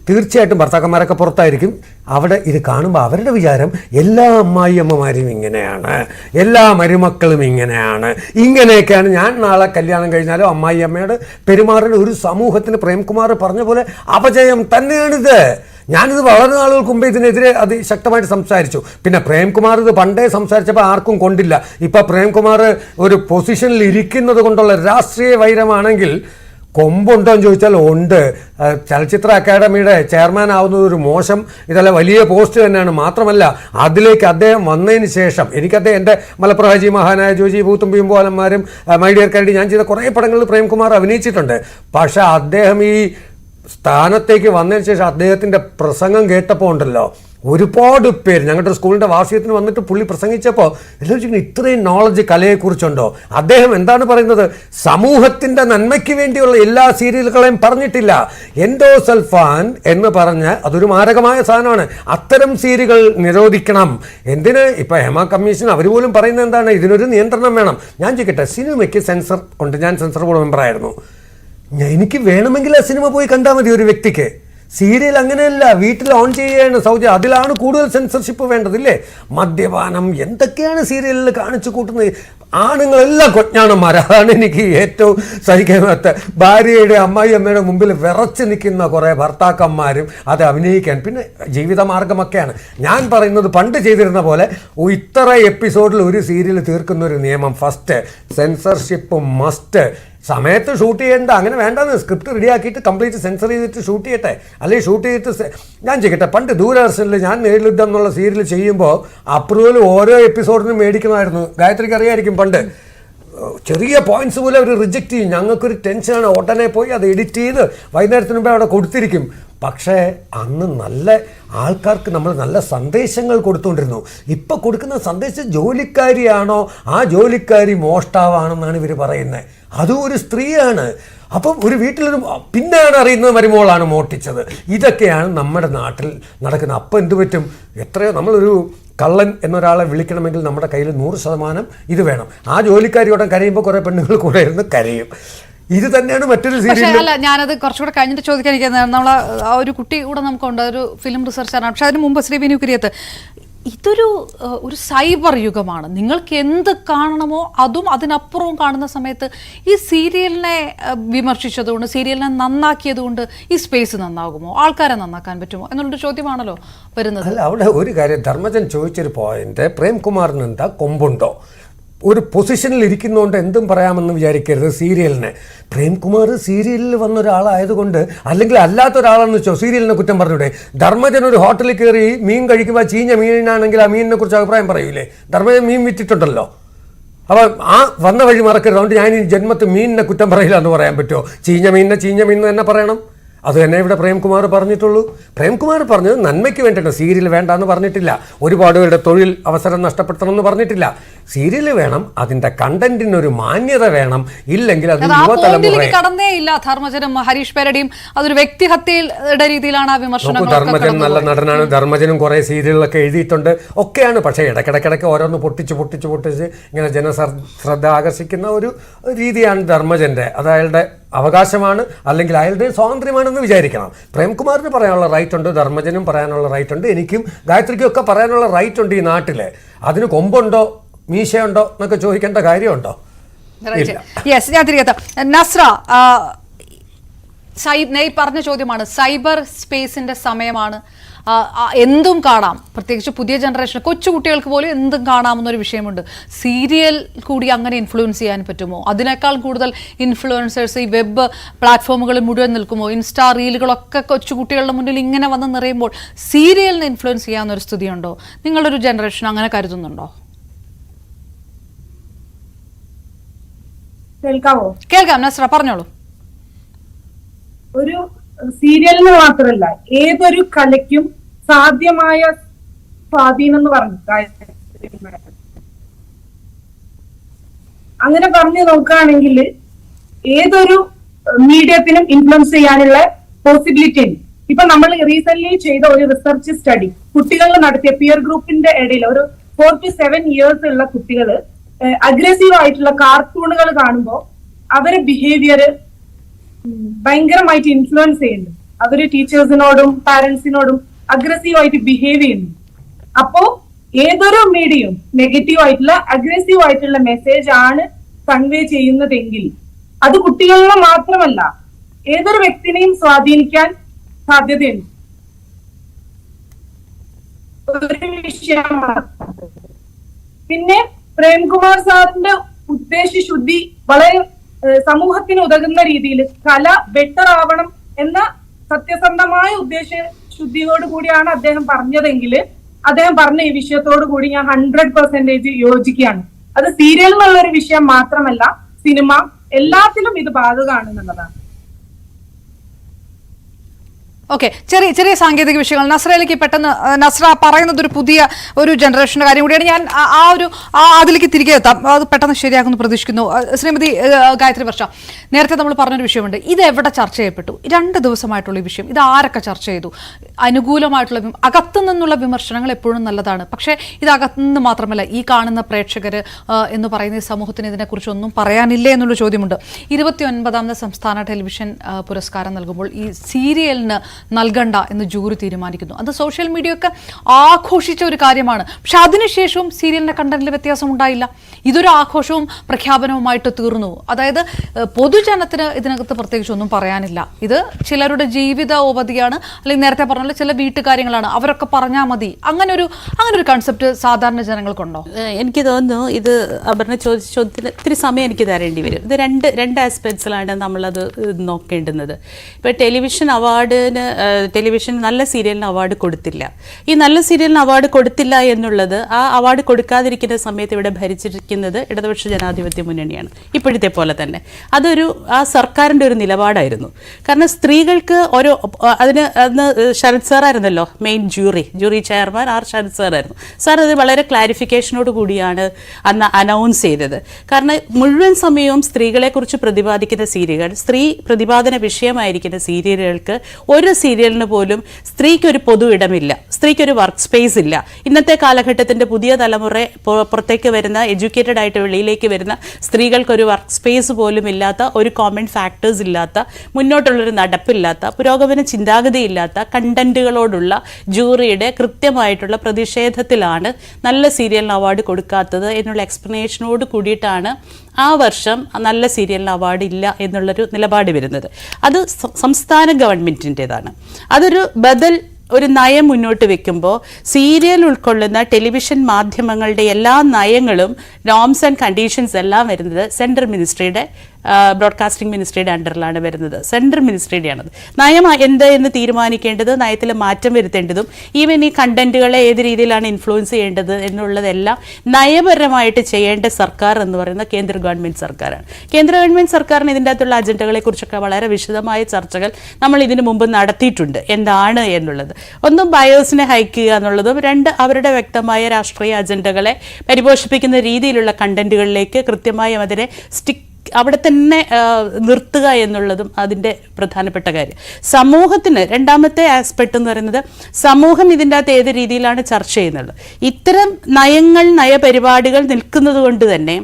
തീർച്ചയായിട്ടും ഭർത്താക്കന്മാരൊക്കെ പുറത്തായിരിക്കും, അവിടെ ഇത് കാണുമ്പോൾ അവരുടെ വിചാരം എല്ലാ അമ്മായിയമ്മമാരും ഇങ്ങനെയാണ്, എല്ലാ മരുമക്കളും ഇങ്ങനെയാണ്, ഇങ്ങനെയൊക്കെയാണ്. ഞാൻ നാളെ കല്യാണം കഴിഞ്ഞാലും അമ്മായിയമ്മയോട് പെരുമാറുന്ന ഒരു സമൂഹത്തിന് പ്രേംകുമാർ പറഞ്ഞ പോലെ അപജയം തന്നെയാണിത്. ഞാനിത് വളരെ നാളുകൾക്ക് മുമ്പ് ഇതിനെതിരെ അതിശക്തമായിട്ട് സംസാരിച്ചു. പിന്നെ പ്രേംകുമാർ ഇത് പണ്ടേ സംസാരിച്ചപ്പോൾ ആർക്കും കൊണ്ടില്ല. ഇപ്പം പ്രേംകുമാർ ഒരു പൊസിഷനിൽ ഇരിക്കുന്നത് കൊണ്ടുള്ള രാഷ്ട്രീയ വൈരമാണെങ്കിൽ കൊമ്പുണ്ടോ എന്ന് ചോദിച്ചാൽ ഉണ്ട്. ചലച്ചിത്ര അക്കാദമിയുടെ ചെയർമാൻ ആവുന്നത് ഒരു മോശം, ഇതല്ല വലിയ പോസ്റ്റ് തന്നെയാണ്. മാത്രമല്ല അതിലേക്ക് അദ്ദേഹം വന്നതിന് ശേഷം എനിക്കദ്ദേഹം എൻ്റെ മലപ്രഹാജി, മഹാനായ ജോജി, പൂത്തുമ്പിയും പോലന്മാരും, മൈ ഡിയർ കരടി, ഞാൻ ചെയ്ത കുറേ പടങ്ങളിൽ പ്രേംകുമാർ അഭിനയിച്ചിട്ടുണ്ട്. പക്ഷേ അദ്ദേഹം ഈ സ്ഥാനത്തേക്ക് വന്നതിന് ശേഷം അദ്ദേഹത്തിൻ്റെ പ്രസംഗം കേട്ടപ്പോൾ ഉണ്ടല്ലോ, ഒരുപാട് പേര് ഞങ്ങളുടെ സ്കൂളിൻ്റെ വാർഷികത്തിന് വന്നിട്ട് പുള്ളി പ്രസംഗിച്ചപ്പോൾ എല്ലാവരും ഇത്രയും നോളജ് കലയെക്കുറിച്ചുണ്ടോ? അദ്ദേഹം എന്താണ് പറയുന്നത്? സമൂഹത്തിൻ്റെ നന്മയ്ക്ക് വേണ്ടിയുള്ള എല്ലാ സീരിയലുകളെയും പറഞ്ഞിട്ടില്ല. എൻഡോസൾഫാൻ എന്ന് പറഞ്ഞ് അതൊരു മാരകമായ സാധനമാണ്. അത്തരം സീരിയലുകൾ നിരോധിക്കണം. എന്തിന്? ഇപ്പം ഹേമ കമ്മീഷൻ അവർ പോലും പറയുന്നത് എന്താണ്? ഇതിനൊരു നിയന്ത്രണം വേണം. ഞാൻ ചോദിക്കട്ടെ, സിനിമയ്ക്ക് സെൻസർ ഉണ്ട്. ഞാൻ സെൻസർ ബോർഡ് മെമ്പറായിരുന്നു. എനിക്ക് വേണമെങ്കിൽ ആ സിനിമ പോയി കണ്ടാൽ മതി ഒരു വ്യക്തിക്ക്. സീരിയൽ അങ്ങനെയല്ല, വീട്ടിൽ ഓൺ ചെയ്യുകയാണ് സൗജ. അതിലാണ് കൂടുതൽ സെൻസർഷിപ്പ് വേണ്ടതില്ലേ? മദ്യപാനം എന്തൊക്കെയാണ് സീരിയലിൽ കാണിച്ചു കൂട്ടുന്നത്. ആണുങ്ങളെല്ലാം കൊഞ്ഞാണന്മാർ. അതാണ് എനിക്ക് ഏറ്റവും സഹിക്കാത്ത. ഭാര്യയുടെ അമ്മായിയമ്മയുടെ മുമ്പിൽ വിറച്ച് നിൽക്കുന്ന കുറേ ഭർത്താക്കന്മാരും അത് അഭിനയിക്കാൻ. പിന്നെ ജീവിതമാർഗമൊക്കെയാണ് ഞാൻ പറയുന്നത്. പണ്ട് ചെയ്തിരുന്ന പോലെ ഇത്ര എപ്പിസോഡിൽ ഒരു സീരിയൽ തീർക്കുന്ന ഒരു നിയമം. First censorship must. സമയത്ത് ഷൂട്ട് ചെയ്യേണ്ട, അങ്ങനെ വേണ്ടെന്ന്. സ്ക്രിപ്റ്റ് റെഡിയാക്കിയിട്ട് കംപ്ലീറ്റ് സെൻസർ ചെയ്തിട്ട് ഷൂട്ട് ചെയ്യട്ടെ. അല്ലെങ്കിൽ ഷൂട്ട് ചെയ്തിട്ട് ഞാൻ ചെയ്യട്ടെ. പണ്ട് ദൂരദർശനിൽ ഞാൻ നേരിടുദ്ധം എന്നുള്ള സീരിയൽ ചെയ്യുമ്പോൾ അപ്രൂവൽ ഓരോ എപ്പിസോഡിനും മേടിക്കണമായിരുന്നു. ഗായത്രിക്ക് അറിയായിരിക്കും. പണ്ട് ചെറിയ പോയിന്റ്സ് പോലും അവർ റിജക്റ്റ് ചെയ്യും. ഞങ്ങൾക്കൊരു ടെൻഷനാണ്. ഉടനെ പോയി അത് എഡിറ്റ് ചെയ്ത് വൈകുന്നേരത്തിന് മുമ്പേ അവിടെ കൊടുത്തിരിക്കും. പക്ഷേ അന്ന് നല്ല ആൾക്കാർക്ക് നമ്മൾ നല്ല സന്ദേശങ്ങൾ കൊടുത്തുകൊണ്ടിരുന്നു. ഇപ്പം കൊടുക്കുന്ന സന്ദേശം ജോലിക്കാരിയാണോ, ആ ജോലിക്കാരി മോഷ്ടാവാണെന്നാണ് ഇവർ പറയുന്നത്. അതും ഒരു സ്ത്രീയാണ്. അപ്പം ഒരു വീട്ടിലൊരു പിന്നെയാണ് അറിയുന്നത് മരുമോളാണ് മോഷ്ടിച്ചത്. ഇതൊക്കെയാണ് നമ്മുടെ നാട്ടിൽ നടക്കുന്നത്. അപ്പം എന്തു പറ്റും? എത്രയോ നമ്മളൊരു കള്ളൻ എന്നൊരാളെ വിളിക്കണമെങ്കിൽ നമ്മുടെ കയ്യിൽ 100% ഇത് വേണം. ആ ജോലിക്കാരിയോടെ കരയുമ്പോൾ കുറേ പെണ്ണുങ്ങൾ കൂടെ ഇരുന്ന് കരയും. ഇത് തന്നെയാണ് മറ്റൊരു സീരിയൽ. അല്ല, ഞാനത് കുറച്ചുകൂടെ കഴിഞ്ഞിട്ട് ചോദിക്കാനിരിക്കുന്നത്. നമ്മളെ ആ ഒരു കുട്ടി കൂടെ നമുക്കുണ്ട്, ഒരു ഫിലിം റിസർച്ചറാണ്. പക്ഷെ അതിന് മുമ്പ് ശ്രീ വിനു കുര്യത്ത്, ഇതൊരു സൈബർ യുഗമാണ്. നിങ്ങൾക്ക് എന്ത് കാണണമോ അതും അതിനപ്പുറവും കാണുന്ന സമയത്ത് ഈ സീരിയലിനെ വിമർശിച്ചതുകൊണ്ട്, സീരിയലിനെ നന്നാക്കിയതുകൊണ്ട് ഈ സ്പേസ് നന്നാകുമോ? ആൾക്കാരെ നന്നാക്കാൻ പറ്റുമോ എന്നുള്ളൊരു ചോദ്യമാണല്ലോ വരുന്നത്. അല്ല, അവിടെ ഒരു കാര്യം ധർമ്മജൻ ചോദിച്ചൊരു പോയിന്റ്, പ്രേംകുമാറിന് എന്താ കൊമ്പുണ്ടോ? ഒരു പൊസിഷനിൽ ഇരിക്കുന്നതുകൊണ്ട് എന്തും പറയാമെന്ന് വിചാരിക്കരുത് സീരിയലിനെ. പ്രേംകുമാർ സീരിയലിൽ വന്ന ഒരാളായതുകൊണ്ട്, അല്ലെങ്കിൽ അല്ലാത്ത ഒരാളെന്ന് വെച്ചോ സീരിയലിനെ കുറ്റം പറഞ്ഞൂടെ? ധർമ്മജൻ ഒരു ഹോട്ടലിൽ കയറി മീൻ കഴിക്കുമ്പോൾ ചീഞ്ഞ മീനാണെങ്കിൽ ആ മീനിനെ കുറിച്ച് അഭിപ്രായം പറയൂലേ? ധർമ്മജൻ മീൻ വിറ്റിട്ടുണ്ടല്ലോ. അപ്പോൾ ആ വന്ന വഴി മറക്കരുത്. അതുകൊണ്ട് ഞാൻ ഈ ജന്മത്തിൽ മീനിനെ കുറ്റം പറയില്ല എന്ന് പറയാൻ പറ്റുമോ? ചീഞ്ഞ മീൻ തന്നെ പറയണം. അത് തന്നെ ഇവിടെ പ്രേംകുമാർ പറഞ്ഞിട്ടുള്ളൂ. പ്രേംകുമാർ പറഞ്ഞത് നന്മയ്ക്ക് വേണ്ടിയിട്ട്. സീരിയൽ വേണ്ടെന്ന് പറഞ്ഞിട്ടില്ല. ഒരുപാട് പേരുടെ തൊഴിൽ അവസരം നഷ്ടപ്പെടുത്തണമെന്ന് പറഞ്ഞിട്ടില്ല. സീരിയൽ വേണം, അതിന്റെ കണ്ടന്റിനൊരു മാന്യത വേണം. ഇല്ലെങ്കിൽ അത് യുവതലമുറ കടന്നേ ഇല്ല. ധർമ്മജനും ഹരീഷ് പേരടിയും അതൊരു വ്യക്തിഹത്യയുടെ രീതിയിലാണ് ആ വിമർശനം. ധർമ്മജൻ നല്ല നടനാണ്. ധർമ്മജനും കുറെ സീരിയലുകളൊക്കെ എഴുതിയിട്ടുണ്ട്, ഒക്കെയാണ്. പക്ഷേ ഇടയ്ക്കിടയ്ക്ക് ഓരോന്ന് പൊട്ടിച്ച് ഇങ്ങനെ ജനശ്രദ്ധ ആകർഷിക്കുന്ന ഒരു രീതിയാണ് ധർമ്മജന്റെ. അത് അയാളുടെ അവകാശമാണ്, അല്ലെങ്കിൽ അയാളുടെ സ്വാതന്ത്ര്യമാണെന്ന് വിചാരിക്കണം. പ്രേംകുമാറിന് പറയാനുള്ള റൈറ്റ് ഉണ്ട്, ധർമ്മജനും പറയാനുള്ള റൈറ്റ് ഉണ്ട്, എനിക്കും ഗായത്രിക്കും ഒക്കെ പറയാനുള്ള റൈറ്റ് ഉണ്ട്. ഈ നാട്ടിൽ അതിന് കൊമ്പുണ്ടോ മീശയുണ്ടോ എന്നൊക്കെ ചോദിക്കേണ്ട കാര്യമുണ്ടോ? യെസ്, ഞാൻ തിരികെ നസ്ര, പറഞ്ഞ ചോദ്യമാണ്. സൈബർ സ്പേസിന്റെ സമയമാണ്. എന്തും കാണാം, പ്രത്യേകിച്ച് പുതിയ ജനറേഷൻ കൊച്ചുകുട്ടികൾക്ക് പോലും എന്തും കാണാമെന്നൊരു വിഷയമുണ്ട്. സീരിയൽ കൂടി അങ്ങനെ ഇൻഫ്ലുവൻസ് ചെയ്യാൻ പറ്റുമോ? അതിനേക്കാൾ കൂടുതൽ ഇൻഫ്ലുവൻസേഴ്സ് ഈ വെബ് പ്ലാറ്റ്ഫോമുകളിൽ മുഴുവൻ നിൽക്കുമോ? ഇൻസ്റ്റാ റീലുകളൊക്കെ കൊച്ചുകുട്ടികളുടെ മുന്നിൽ ഇങ്ങനെ വന്ന് നിറയുമ്പോൾ സീരിയലിനെ ഇൻഫ്ലുവൻസ് ചെയ്യാവുന്നൊരു സ്ഥിതിയുണ്ടോ? നിങ്ങളൊരു ജനറേഷൻ അങ്ങനെ കരുതുന്നുണ്ടോ? കേൾക്കാം നസ്ര, പറഞ്ഞോളൂ. ഒരു സീരിയലിന് മാത്രമല്ല, ഏതൊരു കലയ്ക്കും സാധ്യമായ സ്വാധീനം എന്ന് പറഞ്ഞു അങ്ങനെ പറഞ്ഞു നോക്കുകയാണെങ്കിൽ ഏതൊരു മീഡിയത്തിനും ഇൻഫ്ലുവൻസ് ചെയ്യാനുള്ള പോസിബിലിറ്റി ഉണ്ട്. ഇപ്പൊ നമ്മൾ റീസെന്റ് ചെയ്ത ഒരു റിസർച്ച് സ്റ്റഡി, കുട്ടികളിൽ നടത്തിയ പിയർ ഗ്രൂപ്പിന്റെ ഇടയിൽ ഒരു 4 to 7 years ഉള്ള കുട്ടികൾ അഗ്രസീവ് ആയിട്ടുള്ള കാർട്ടൂണുകൾ കാണുമ്പോൾ അവരെ ബിഹേവിയർ ഭയങ്കരമായിട്ട് ഇൻഫ്ലുവൻസ് ചെയ്യുന്നു. അവര് ടീച്ചേഴ്സിനോടും പാരന്റ്സിനോടും അഗ്രസീവായിട്ട് ബിഹേവ് ചെയ്യുന്നു. അപ്പോ ഏതൊരു മീഡിയയും നെഗറ്റീവ് ആയിട്ടുള്ള അഗ്രസീവ് ആയിട്ടുള്ള മെസ്സേജ് ആണ് കൺവേ ചെയ്യുന്നതെങ്കിൽ അത് കുട്ടികളിലെ മാത്രമല്ല ഏതൊരു വ്യക്തിനെയും സ്വാധീനിക്കാൻ സാധ്യതയുണ്ട്. ഒരു വിഷയമാണ്. പിന്നെ പ്രേംകുമാർ സാറിന്റെ ഉദ്ദേശശുദ്ധി വളരെ സമൂഹത്തിന് ഉതകുന്ന രീതിയിൽ കല ബെറ്റർ ആവണം എന്ന സത്യസന്ധമായ ഉദ്ദേശശുദ്ധിയോട് കൂടിയാണ് അദ്ദേഹം പറഞ്ഞതെങ്കിൽ അദ്ദേഹം പറഞ്ഞ ഈ വിഷയത്തോടു കൂടി ഞാൻ 100% യോജിക്കുകയാണ്. അത് സീരിയൽ എന്നുള്ള ഒരു വിഷയം മാത്രമല്ല, സിനിമ എല്ലാത്തിലും ഇത് ബാധകമാണെന്നുള്ളതാണ്. ഓക്കെ, ചെറിയ സാങ്കേതിക വിഷയങ്ങൾ. നസ്രയിലേക്ക് പെട്ടെന്ന്, നസ്ര പറയുന്നത് ഒരു പുതിയ ഒരു ജനറേഷന്റെ കാര്യം കൂടിയാണ്. ഞാൻ അതിലേക്ക് തിരികെ എത്താം, അത് പെട്ടെന്ന് ശരിയാക്കുമെന്ന് പ്രതീക്ഷിക്കുന്നു. ശ്രീമതി ഗായത്രി വർഷ, നേരത്തെ നമ്മൾ പറഞ്ഞൊരു വിഷയമുണ്ട്. ഇത് എവിടെ ചർച്ച ചെയ്യപ്പെട്ടു? 2 ദിവസമായിട്ടുള്ള ഈ വിഷയം ഇത് ആരൊക്കെ ചർച്ച ചെയ്തു? അനുകൂലമായിട്ടുള്ള അകത്തു നിന്നുള്ള വിമർശനങ്ങൾ എപ്പോഴും നല്ലതാണ്. പക്ഷേ ഇത് അകത്തുനിന്ന് മാത്രമല്ല, ഈ കാണുന്ന പ്രേക്ഷകർ എന്ന് പറയുന്ന ഈ സമൂഹത്തിന് ഇതിനെക്കുറിച്ചൊന്നും പറയാനില്ലേ എന്നുള്ള ചോദ്യമുണ്ട്. 29ാമത് സംസ്ഥാന ടെലിവിഷൻ പുരസ്കാരം നൽകുമ്പോൾ ഈ സീരിയലിന് നൽകണ്ട എന്ന് ജൂറി തീരുമാനിക്കുന്നു. അത് സോഷ്യൽ മീഡിയ ഒക്കെ ആഘോഷിച്ച ഒരു കാര്യമാണ്. പക്ഷെ അതിനുശേഷവും സീരിയലിന്റെ കണ്ടന്റിൽ വ്യത്യാസം ഉണ്ടായില്ല. ഇതൊരു ആഘോഷവും പ്രഖ്യാപനവുമായിട്ട് തീർന്നു. അതായത് പൊതുജനത്തിന് ഇതിനകത്ത് പ്രത്യേകിച്ച് ഒന്നും പറയാനില്ല. ഇത് ചിലരുടെ ജീവിതോപാധിയാണ്, അല്ലെങ്കിൽ നേരത്തെ പറഞ്ഞ ചില വീട്ടുകാര്യങ്ങളാണ്, അവരൊക്കെ പറഞ്ഞാൽ മതി. അങ്ങനെ ഒരു കൺസെപ്റ്റ് സാധാരണ ജനങ്ങൾക്കുണ്ടോ? എനിക്ക് തോന്നുന്നു ഇത് അപർണ ചോദിച്ച ചോദ്യത്തിന് ഇത്തിരി സമയം എനിക്ക് തരേണ്ടി വരും. ഇത് രണ്ട് ആസ്പെക്ട്സിലാണ് നമ്മളത് നോക്കേണ്ടുന്നത്. ഇപ്പോൾ ടെലിവിഷൻ നല്ല സീരിയലിന് അവാർഡ് കൊടുത്തില്ല. ഈ നല്ല സീരിയലിന് അവാർഡ് കൊടുത്തില്ല എന്നുള്ളത്, ആ അവാർഡ് കൊടുക്കാതിരിക്കുന്ന സമയത്ത് ഇവിടെ ഭരിച്ചിരിക്കുന്നത് ഇടതുപക്ഷ ജനാധിപത്യ മുന്നണിയാണ്, ഇപ്പോഴത്തെ പോലെ തന്നെ. ആ സർക്കാരിൻ്റെ ഒരു നിലപാടായിരുന്നു. കാരണം സ്ത്രീകൾക്ക് അന്ന് ശരത് സാറായിരുന്നല്ലോ മെയിൻ ജൂറി ചെയർമാൻ. ശരത് സാറായിരുന്നു. സാർ അത് വളരെ ക്ലാരിഫിക്കേഷനോട് കൂടിയാണ് അന്ന് അനൗൺസ് ചെയ്തത്. കാരണം മുഴുവൻ സമയവും സ്ത്രീകളെക്കുറിച്ച് പ്രതിപാദിക്കുന്ന സീരിയലുകൾ, സ്ത്രീ പ്രതിപാദന വിഷയമായിരിക്കുന്ന സീരിയലുകൾക്ക് ഒരു സീരിയലിന് പോലും സ്ത്രീക്കൊരു പൊതു ഇടമില്ല, സ്ത്രീക്കൊരു വർക്ക് സ്പേസ് ഇല്ല. ഇന്നത്തെ കാലഘട്ടത്തിൻ്റെ പുതിയ തലമുറ പുറത്തേക്ക് വരുന്ന, എഡ്യൂക്കേറ്റഡ് ആയിട്ട് വെളിയിലേക്ക് വരുന്ന സ്ത്രീകൾക്കൊരു വർക്ക് സ്പേസ് പോലും ഇല്ലാത്ത, ഒരു കോമൺ ഫാക്ടേഴ്സ് ഇല്ലാത്ത, മുന്നോട്ടുള്ളൊരു നടപ്പില്ലാത്ത, പുരോഗമന ചിന്താഗതിയില്ലാത്ത കണ്ടന്റുകളോടുള്ള ജൂറിയുടെ കൃത്യമായിട്ടുള്ള പ്രതിഷേധത്തിലാണ് നല്ല സീരിയലിന് അവാർഡ് കൊടുക്കാത്തത് എന്നുള്ള എക്സ്പ്ലനേഷനോട് കൂടിയിട്ടാണ് ആ വർഷം നല്ല സീരിയലിന് അവാർഡ് ഇല്ല എന്നുള്ളൊരു നിലപാട് വരുന്നത്. അത് സംസ്ഥാന ഗവൺമെൻറ്റിൻ്റെതാണ്. ഒരു നയം മുന്നോട്ട് വെക്കുമ്പോൾ സീരിയൽ ഉൾക്കൊള്ളുന്ന ടെലിവിഷൻ മാധ്യമങ്ങളുടെ എല്ലാ നയങ്ങളും, നോംസ് ആൻഡ് കണ്ടീഷൻസ് എല്ലാം വരുന്നത് സെൻട്രൽ മിനിസ്ട്രിയുടെ, ബ്രോഡ്കാസ്റ്റിംഗ് മിനിസ്ട്രിയുടെ അണ്ടറിലാണ് വരുന്നത്. സെൻട്രൽ മിനിസ്ട്രിയുടെയാണത്. നയം എന്ത് എന്ന് തീരുമാനിക്കേണ്ടത്, നയത്തിൽ മാറ്റം വരുത്തേണ്ടതും, ഈവൻ ഈ കണ്ടന്റുകളെ ഏത് രീതിയിലാണ് ഇൻഫ്ലുവൻസ് ചെയ്യേണ്ടത് എന്നുള്ളതെല്ലാം നയപരമായിട്ട് ചെയ്യേണ്ട സർക്കാർ എന്ന് പറയുന്ന കേന്ദ്ര ഗവൺമെൻറ് സർക്കാരാണ്. കേന്ദ്ര ഗവൺമെൻറ് സർക്കാരിന് ഇതിൻ്റെ അകത്തുള്ള അജണ്ടകളെക്കുറിച്ചൊക്കെ വളരെ വിശദമായ ചർച്ചകൾ നമ്മൾ ഇതിനു മുമ്പ് നടത്തിയിട്ടുണ്ട്, എന്താണ് എന്നുള്ളത്. ഒന്ന് ബയോസിനെ ഹൈക്കുക എന്നുള്ളതും, രണ്ട് അവരുടെ വ്യക്തമായ രാഷ്ട്രീയ അജണ്ടകളെ പരിപോഷിപ്പിക്കുന്ന രീതിയിലുള്ള കണ്ടന്റുകളിലേക്ക് കൃത്യമായും അതിനെ അവിടെ തന്നെ നിർത്തുക എന്നുള്ളതും അതിൻ്റെ പ്രധാനപ്പെട്ട കാര്യം. സമൂഹത്തിന് രണ്ടാമത്തെ ആസ്പെക്ട് എന്ന് പറയുന്നത്, സമൂഹം ഇതിൻ്റെ അകത്ത് ഏത് രീതിയിലാണ് ചർച്ച ചെയ്യുന്നത്. ഇത്തരം നയപരിപാടികൾ നിൽക്കുന്നത് കൊണ്ട് തന്നെ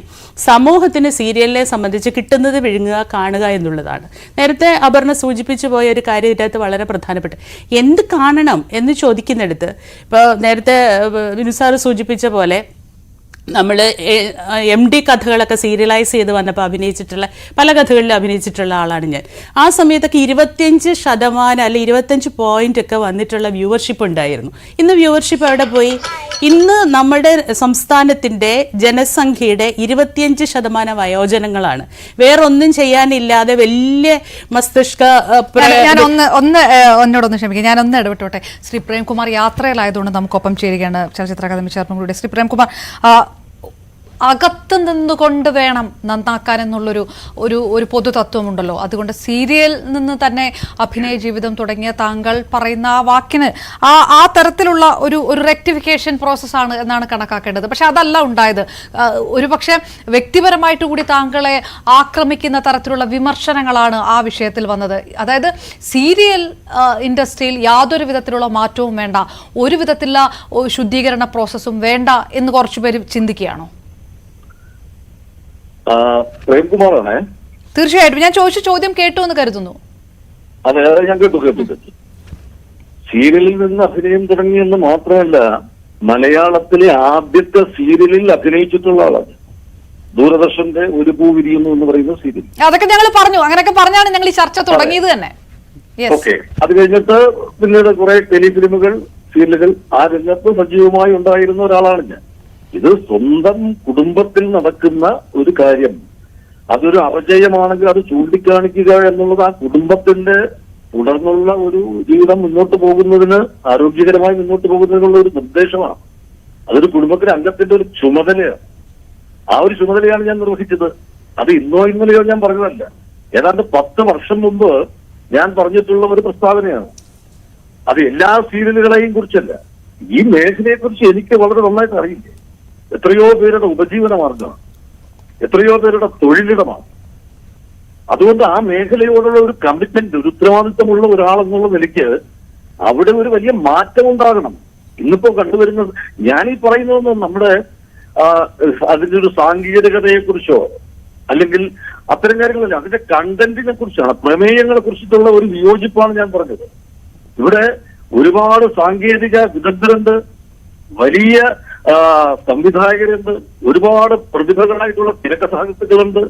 സമൂഹത്തിന് സീരിയലിനെ സംബന്ധിച്ച് കിട്ടുന്നത് വിഴുങ്ങുക, കാണുക എന്നുള്ളതാണ്. നേരത്തെ അപർണ സൂചിപ്പിച്ചു പോയ ഒരു കാര്യം ഇതിനകത്ത് വളരെ പ്രധാനപ്പെട്ട, എന്ത് കാണണം എന്ന് ചോദിക്കുന്നിടത്ത്, ഇപ്പോൾ നേരത്തെ വിനുസാർ സൂചിപ്പിച്ച പോലെ നമ്മൾ MD കഥകളൊക്കെ സീരിയലൈസ് ചെയ്ത് വന്നപ്പോൾ അഭിനയിച്ചിട്ടുള്ള പല കഥകളിൽ അഭിനയിച്ചിട്ടുള്ള ആളാണ് ഞാൻ. ആ സമയത്തൊക്കെ 25% അല്ലെങ്കിൽ 25 പോയിന്റ് ഒക്കെ വന്നിട്ടുള്ള വ്യൂവർഷിപ്പ് ഉണ്ടായിരുന്നു. ഇന്ന് വ്യൂവർഷിപ്പ് എവിടെ പോയി? ഇന്ന് നമ്മുടെ സംസ്ഥാനത്തിൻ്റെ ജനസംഖ്യയുടെ 25% വയോജനങ്ങളാണ്. വേറൊന്നും ചെയ്യാനില്ലാതെ വലിയ മസ്തിഷ്ക എന്നോടൊന്ന് ക്ഷമിക്കുക, ഞാനൊന്ന് ഇടപെട്ടോട്ടെ. ശ്രീ പ്രേംകുമാർ യാത്രയിലായതുകൊണ്ട് നമുക്കൊപ്പം ചേരുകയാണ് ചലച്ചിത്ര അക്കാദമി ചെയർമാൻ. ശ്രീ പ്രേംകുമാർ, അകത്ത് നിന്നുകൊണ്ട് വേണം നന്നാക്കാൻ എന്നുള്ളൊരു ഒരു പൊതുതത്വമുണ്ടല്ലോ. അതുകൊണ്ട് സീരിയൽ നിന്ന് തന്നെ അഭിനയ ജീവിതം തുടങ്ങിയ താങ്കൾ പറയുന്ന ആ വാക്കിന് ആ തരത്തിലുള്ള ഒരു റെക്ടിഫിക്കേഷൻ പ്രോസസ്സാണ് എന്നാണ് കണക്കാക്കേണ്ടത്. പക്ഷെ അതല്ല ഉണ്ടായത്. ഒരുപക്ഷെ വ്യക്തിപരമായിട്ട് കൂടി താങ്കളെ ആക്രമിക്കുന്ന തരത്തിലുള്ള വിമർശനങ്ങളാണ് ആ വിഷയത്തിൽ വന്നത്. അതായത് സീരിയൽ ഇൻഡസ്ട്രിയിൽ യാതൊരു വിധത്തിലുള്ള മാറ്റവും വേണ്ട, ഒരു വിധത്തിലുള്ള ശുദ്ധീകരണ പ്രോസസ്സും വേണ്ട എന്ന് കുറച്ചുപേര് ചിന്തിക്കുകയാണോ? പ്രേംകുമാറാണ്. തീർച്ചയായിട്ടും ഞാൻ ചോദിച്ച ചോദ്യം കേട്ടു എന്ന് കരുതുന്നു. അതെ, ഞാൻ കേട്ടു. സീരിയലിൽ നിന്ന് അഭിനയം തുടങ്ങിയെന്ന് മാത്രമല്ല, മലയാളത്തിലെ ആദ്യത്തെ സീരിയലിൽ അഭിനയിച്ചിട്ടുള്ള ആളാണ്. ദൂരദർശന്റെ ഒരു പൂ വിരിയുന്നു എന്ന് പറയുന്ന സീരിയൽ. അതൊക്കെ ഞങ്ങൾ പറഞ്ഞു, അങ്ങനെയൊക്കെ പറഞ്ഞാണ് ഞങ്ങൾ ഈ ചർച്ച തുടങ്ങിയത് തന്നെ. ഓക്കെ, അത് കഴിഞ്ഞിട്ട് പിന്നീട് കുറെ ടെലിഫിലിമുകൾ, സീരിയലുകൾ ആ രംഗത്ത് സജീവമായി ഉണ്ടായിരുന്ന ഒരാളാണ് ഞാൻ. ഇത് സ്വന്തം കുടുംബത്തിൽ നടക്കുന്ന ഒരു കാര്യം, അതൊരു അപജയമാണെങ്കിൽ അത് ചൂണ്ടിക്കാണിക്കുക എന്നുള്ളത് ആ കുടുംബത്തിന്റെ തുടർന്നുള്ള ഒരു ജീവിതം മുന്നോട്ട് പോകുന്നതിന്, ആരോഗ്യകരമായി മുന്നോട്ട് പോകുന്നതിനുള്ള ഒരു നിർദ്ദേശമാണ്. അതൊരു കുടുംബത്തിലെ അംഗത്തിന്റെ ഒരു ചുമതലയാണ്. ആ ഒരു ചുമതലയാണ് ഞാൻ നിർവഹിച്ചത്. അത് ഇന്നോ ഇന്നലെയോ ഞാൻ പറഞ്ഞതല്ല. ഏതാണ്ട് 10 വർഷം മുമ്പ് ഞാൻ പറഞ്ഞിട്ടുള്ള ഒരു പ്രസ്താവനയാണ്. അത് എല്ലാ സീരിയലുകളെയും കുറിച്ചല്ല, ഈ മേഖലയെ കുറിച്ച് എനിക്ക് വളരെ നന്നായിട്ട് അറിയില്ലേ. എത്രയോ പേരുടെ ഉപജീവന മാർഗമാണ്, എത്രയോ പേരുടെ തൊഴിലിടമാണ്. അതുകൊണ്ട് ആ മേഖലയോടുള്ള ഒരു കമ്മിറ്റ്മെന്റ്, ഒരു ഉത്തരവാദിത്തമുള്ള ഒരാളെന്നുള്ള നിലയ്ക്ക് അവിടെ ഒരു വലിയ മാറ്റം ഉണ്ടാകണം. ഇന്നിപ്പോ കണ്ടുവരുന്നത്, ഞാനീ പറയുന്നതൊന്നും നമ്മുടെ അതിന്റെ ഒരു സാങ്കേതികതയെ കുറിച്ചോ അല്ലെങ്കിൽ അത്തരം കാര്യങ്ങളല്ല, അതിന്റെ കണ്ടന്റിനെ കുറിച്ചാണ്, പ്രമേയങ്ങളെ കുറിച്ചിട്ടുള്ള ഒരു വിയോജിപ്പാണ് ഞാൻ പറഞ്ഞത്. ഇവിടെ ഒരുപാട് സാങ്കേതിക വിദഗ്ധരുണ്ട്, വലിയ സംവിധായകരുണ്ട്, ഒരുപാട് പ്രതിഭകളായിട്ടുള്ള തിരക്കഥാകൃത്തുക്കളുണ്ട്,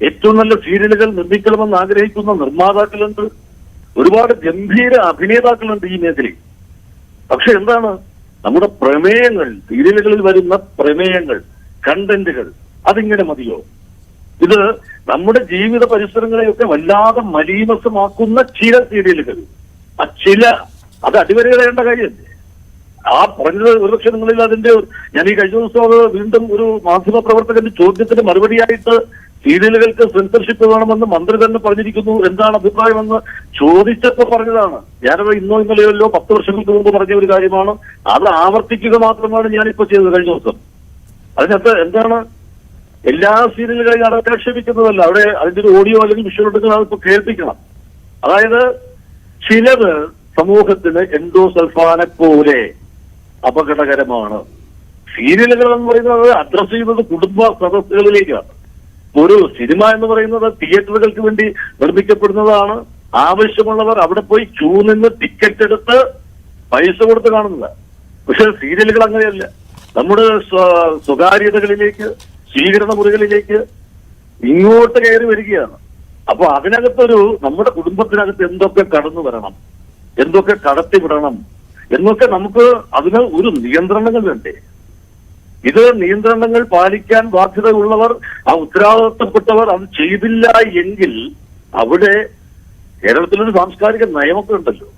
ഏറ്റവും നല്ല സീരിയലുകൾ നിർമ്മിക്കണമെന്ന് ആഗ്രഹിക്കുന്ന നിർമ്മാതാക്കളുണ്ട്, ഒരുപാട് ഗംഭീര അഭിനേതാക്കളുണ്ട് ഈ മേഖലയിൽ. പക്ഷെ എന്താണ്, നമ്മുടെ പ്രമേയങ്ങൾ, സീരിയലുകളിൽ വരുന്ന പ്രമേയങ്ങൾ, കണ്ടന്റുകൾ അതിങ്ങനെ മതിയോ? ഇത് നമ്മുടെ ജീവിത പരിസരങ്ങളെയൊക്കെ വല്ലാതെ മലീമസമാക്കുന്ന ചില സീരിയലുകൾ, അത് അടിവരയിടേണ്ട കാര്യമല്ലേ? ആ പറഞ്ഞത് ഒരുപക്ഷെ നിങ്ങളിൽ അതിന്റെ, ഞാൻ ഈ കഴിഞ്ഞ ദിവസം അത് വീണ്ടും ഒരു മാധ്യമ പ്രവർത്തകന്റെ ചോദ്യത്തിന് മറുപടിയായിട്ട് സീരിയലുകൾക്ക് സെൻസർഷിപ്പ് വേണമെന്ന് മന്ത്രി തന്നെ പറഞ്ഞിരിക്കുന്നു, എന്താണ് അഭിപ്രായമെന്ന് ചോദിച്ചപ്പോൾ പറഞ്ഞതാണ്. ഞാനത് ഇന്നോ ഇന്നലെയല്ലോ 10 വർഷങ്ങൾക്ക് മുമ്പ് പറഞ്ഞ ഒരു കാര്യമാണ്. അത് ആവർത്തിക്കുക മാത്രമാണ് ഞാനിപ്പോ ചെയ്തത് കഴിഞ്ഞ ദിവസം. അതിനകത്ത് എന്താണ്, എല്ലാ സീരിയലുകളെയും അടക്കാക്ഷേപിക്കുന്നതല്ല, അവിടെ അതിന്റെ ഒരു ഓഡിയോ അല്ലെങ്കിൽ വിഷ്വൽ ഉണ്ടെങ്കിൽ അതിപ്പോ കേൾപ്പിക്കണം. അതായത് ചിലത് സമൂഹത്തിന് എൻഡോസൾഫാനെ പോലെ അപകടകരമാണ്. സീരിയലുകൾ എന്ന് പറയുന്നത് അഡ്രസ് ചെയ്യുന്നത് കുടുംബ സദസ്സുകളിലേക്കാണ്. ഒരു സിനിമ എന്ന് പറയുന്നത് തിയേറ്ററുകൾക്ക് വേണ്ടി നിർമ്മിക്കപ്പെടുന്നതാണ്. ആവശ്യമുള്ളവർ അവിടെ പോയി ക്യൂ നിന്ന് ടിക്കറ്റ് എടുത്ത് പൈസ കൊടുത്ത് കാണുന്നത്. പക്ഷെ സീരിയലുകൾ അങ്ങനെയല്ല. നമ്മുടെ സ്വകാര്യതകളിലേക്ക്, സ്വീകരണ മുറികളിലേക്ക് ഇങ്ങോട്ട് കയറി വരികയാണ്. അപ്പൊ അതിനകത്തൊരു, നമ്മുടെ കുടുംബത്തിനകത്ത് എന്തൊക്കെ കടന്നു വരണം, എന്തൊക്കെ കടത്തിവിടണം എന്നൊക്കെ നമുക്ക് അതിന് ഒരു നിയന്ത്രണങ്ങൾ വേണ്ടേ? ഇത് നിയന്ത്രണങ്ങൾ പാലിക്കാൻ ബാധ്യതയുള്ളവർ, ആ ഉത്തരവാദിത്തപ്പെട്ടവർ അത് ചെയ്തില്ല എങ്കിൽ അവിടെ കേരളത്തിലൊരു സാംസ്കാരിക നയമൊക്കെ ഉണ്ടല്ലോ.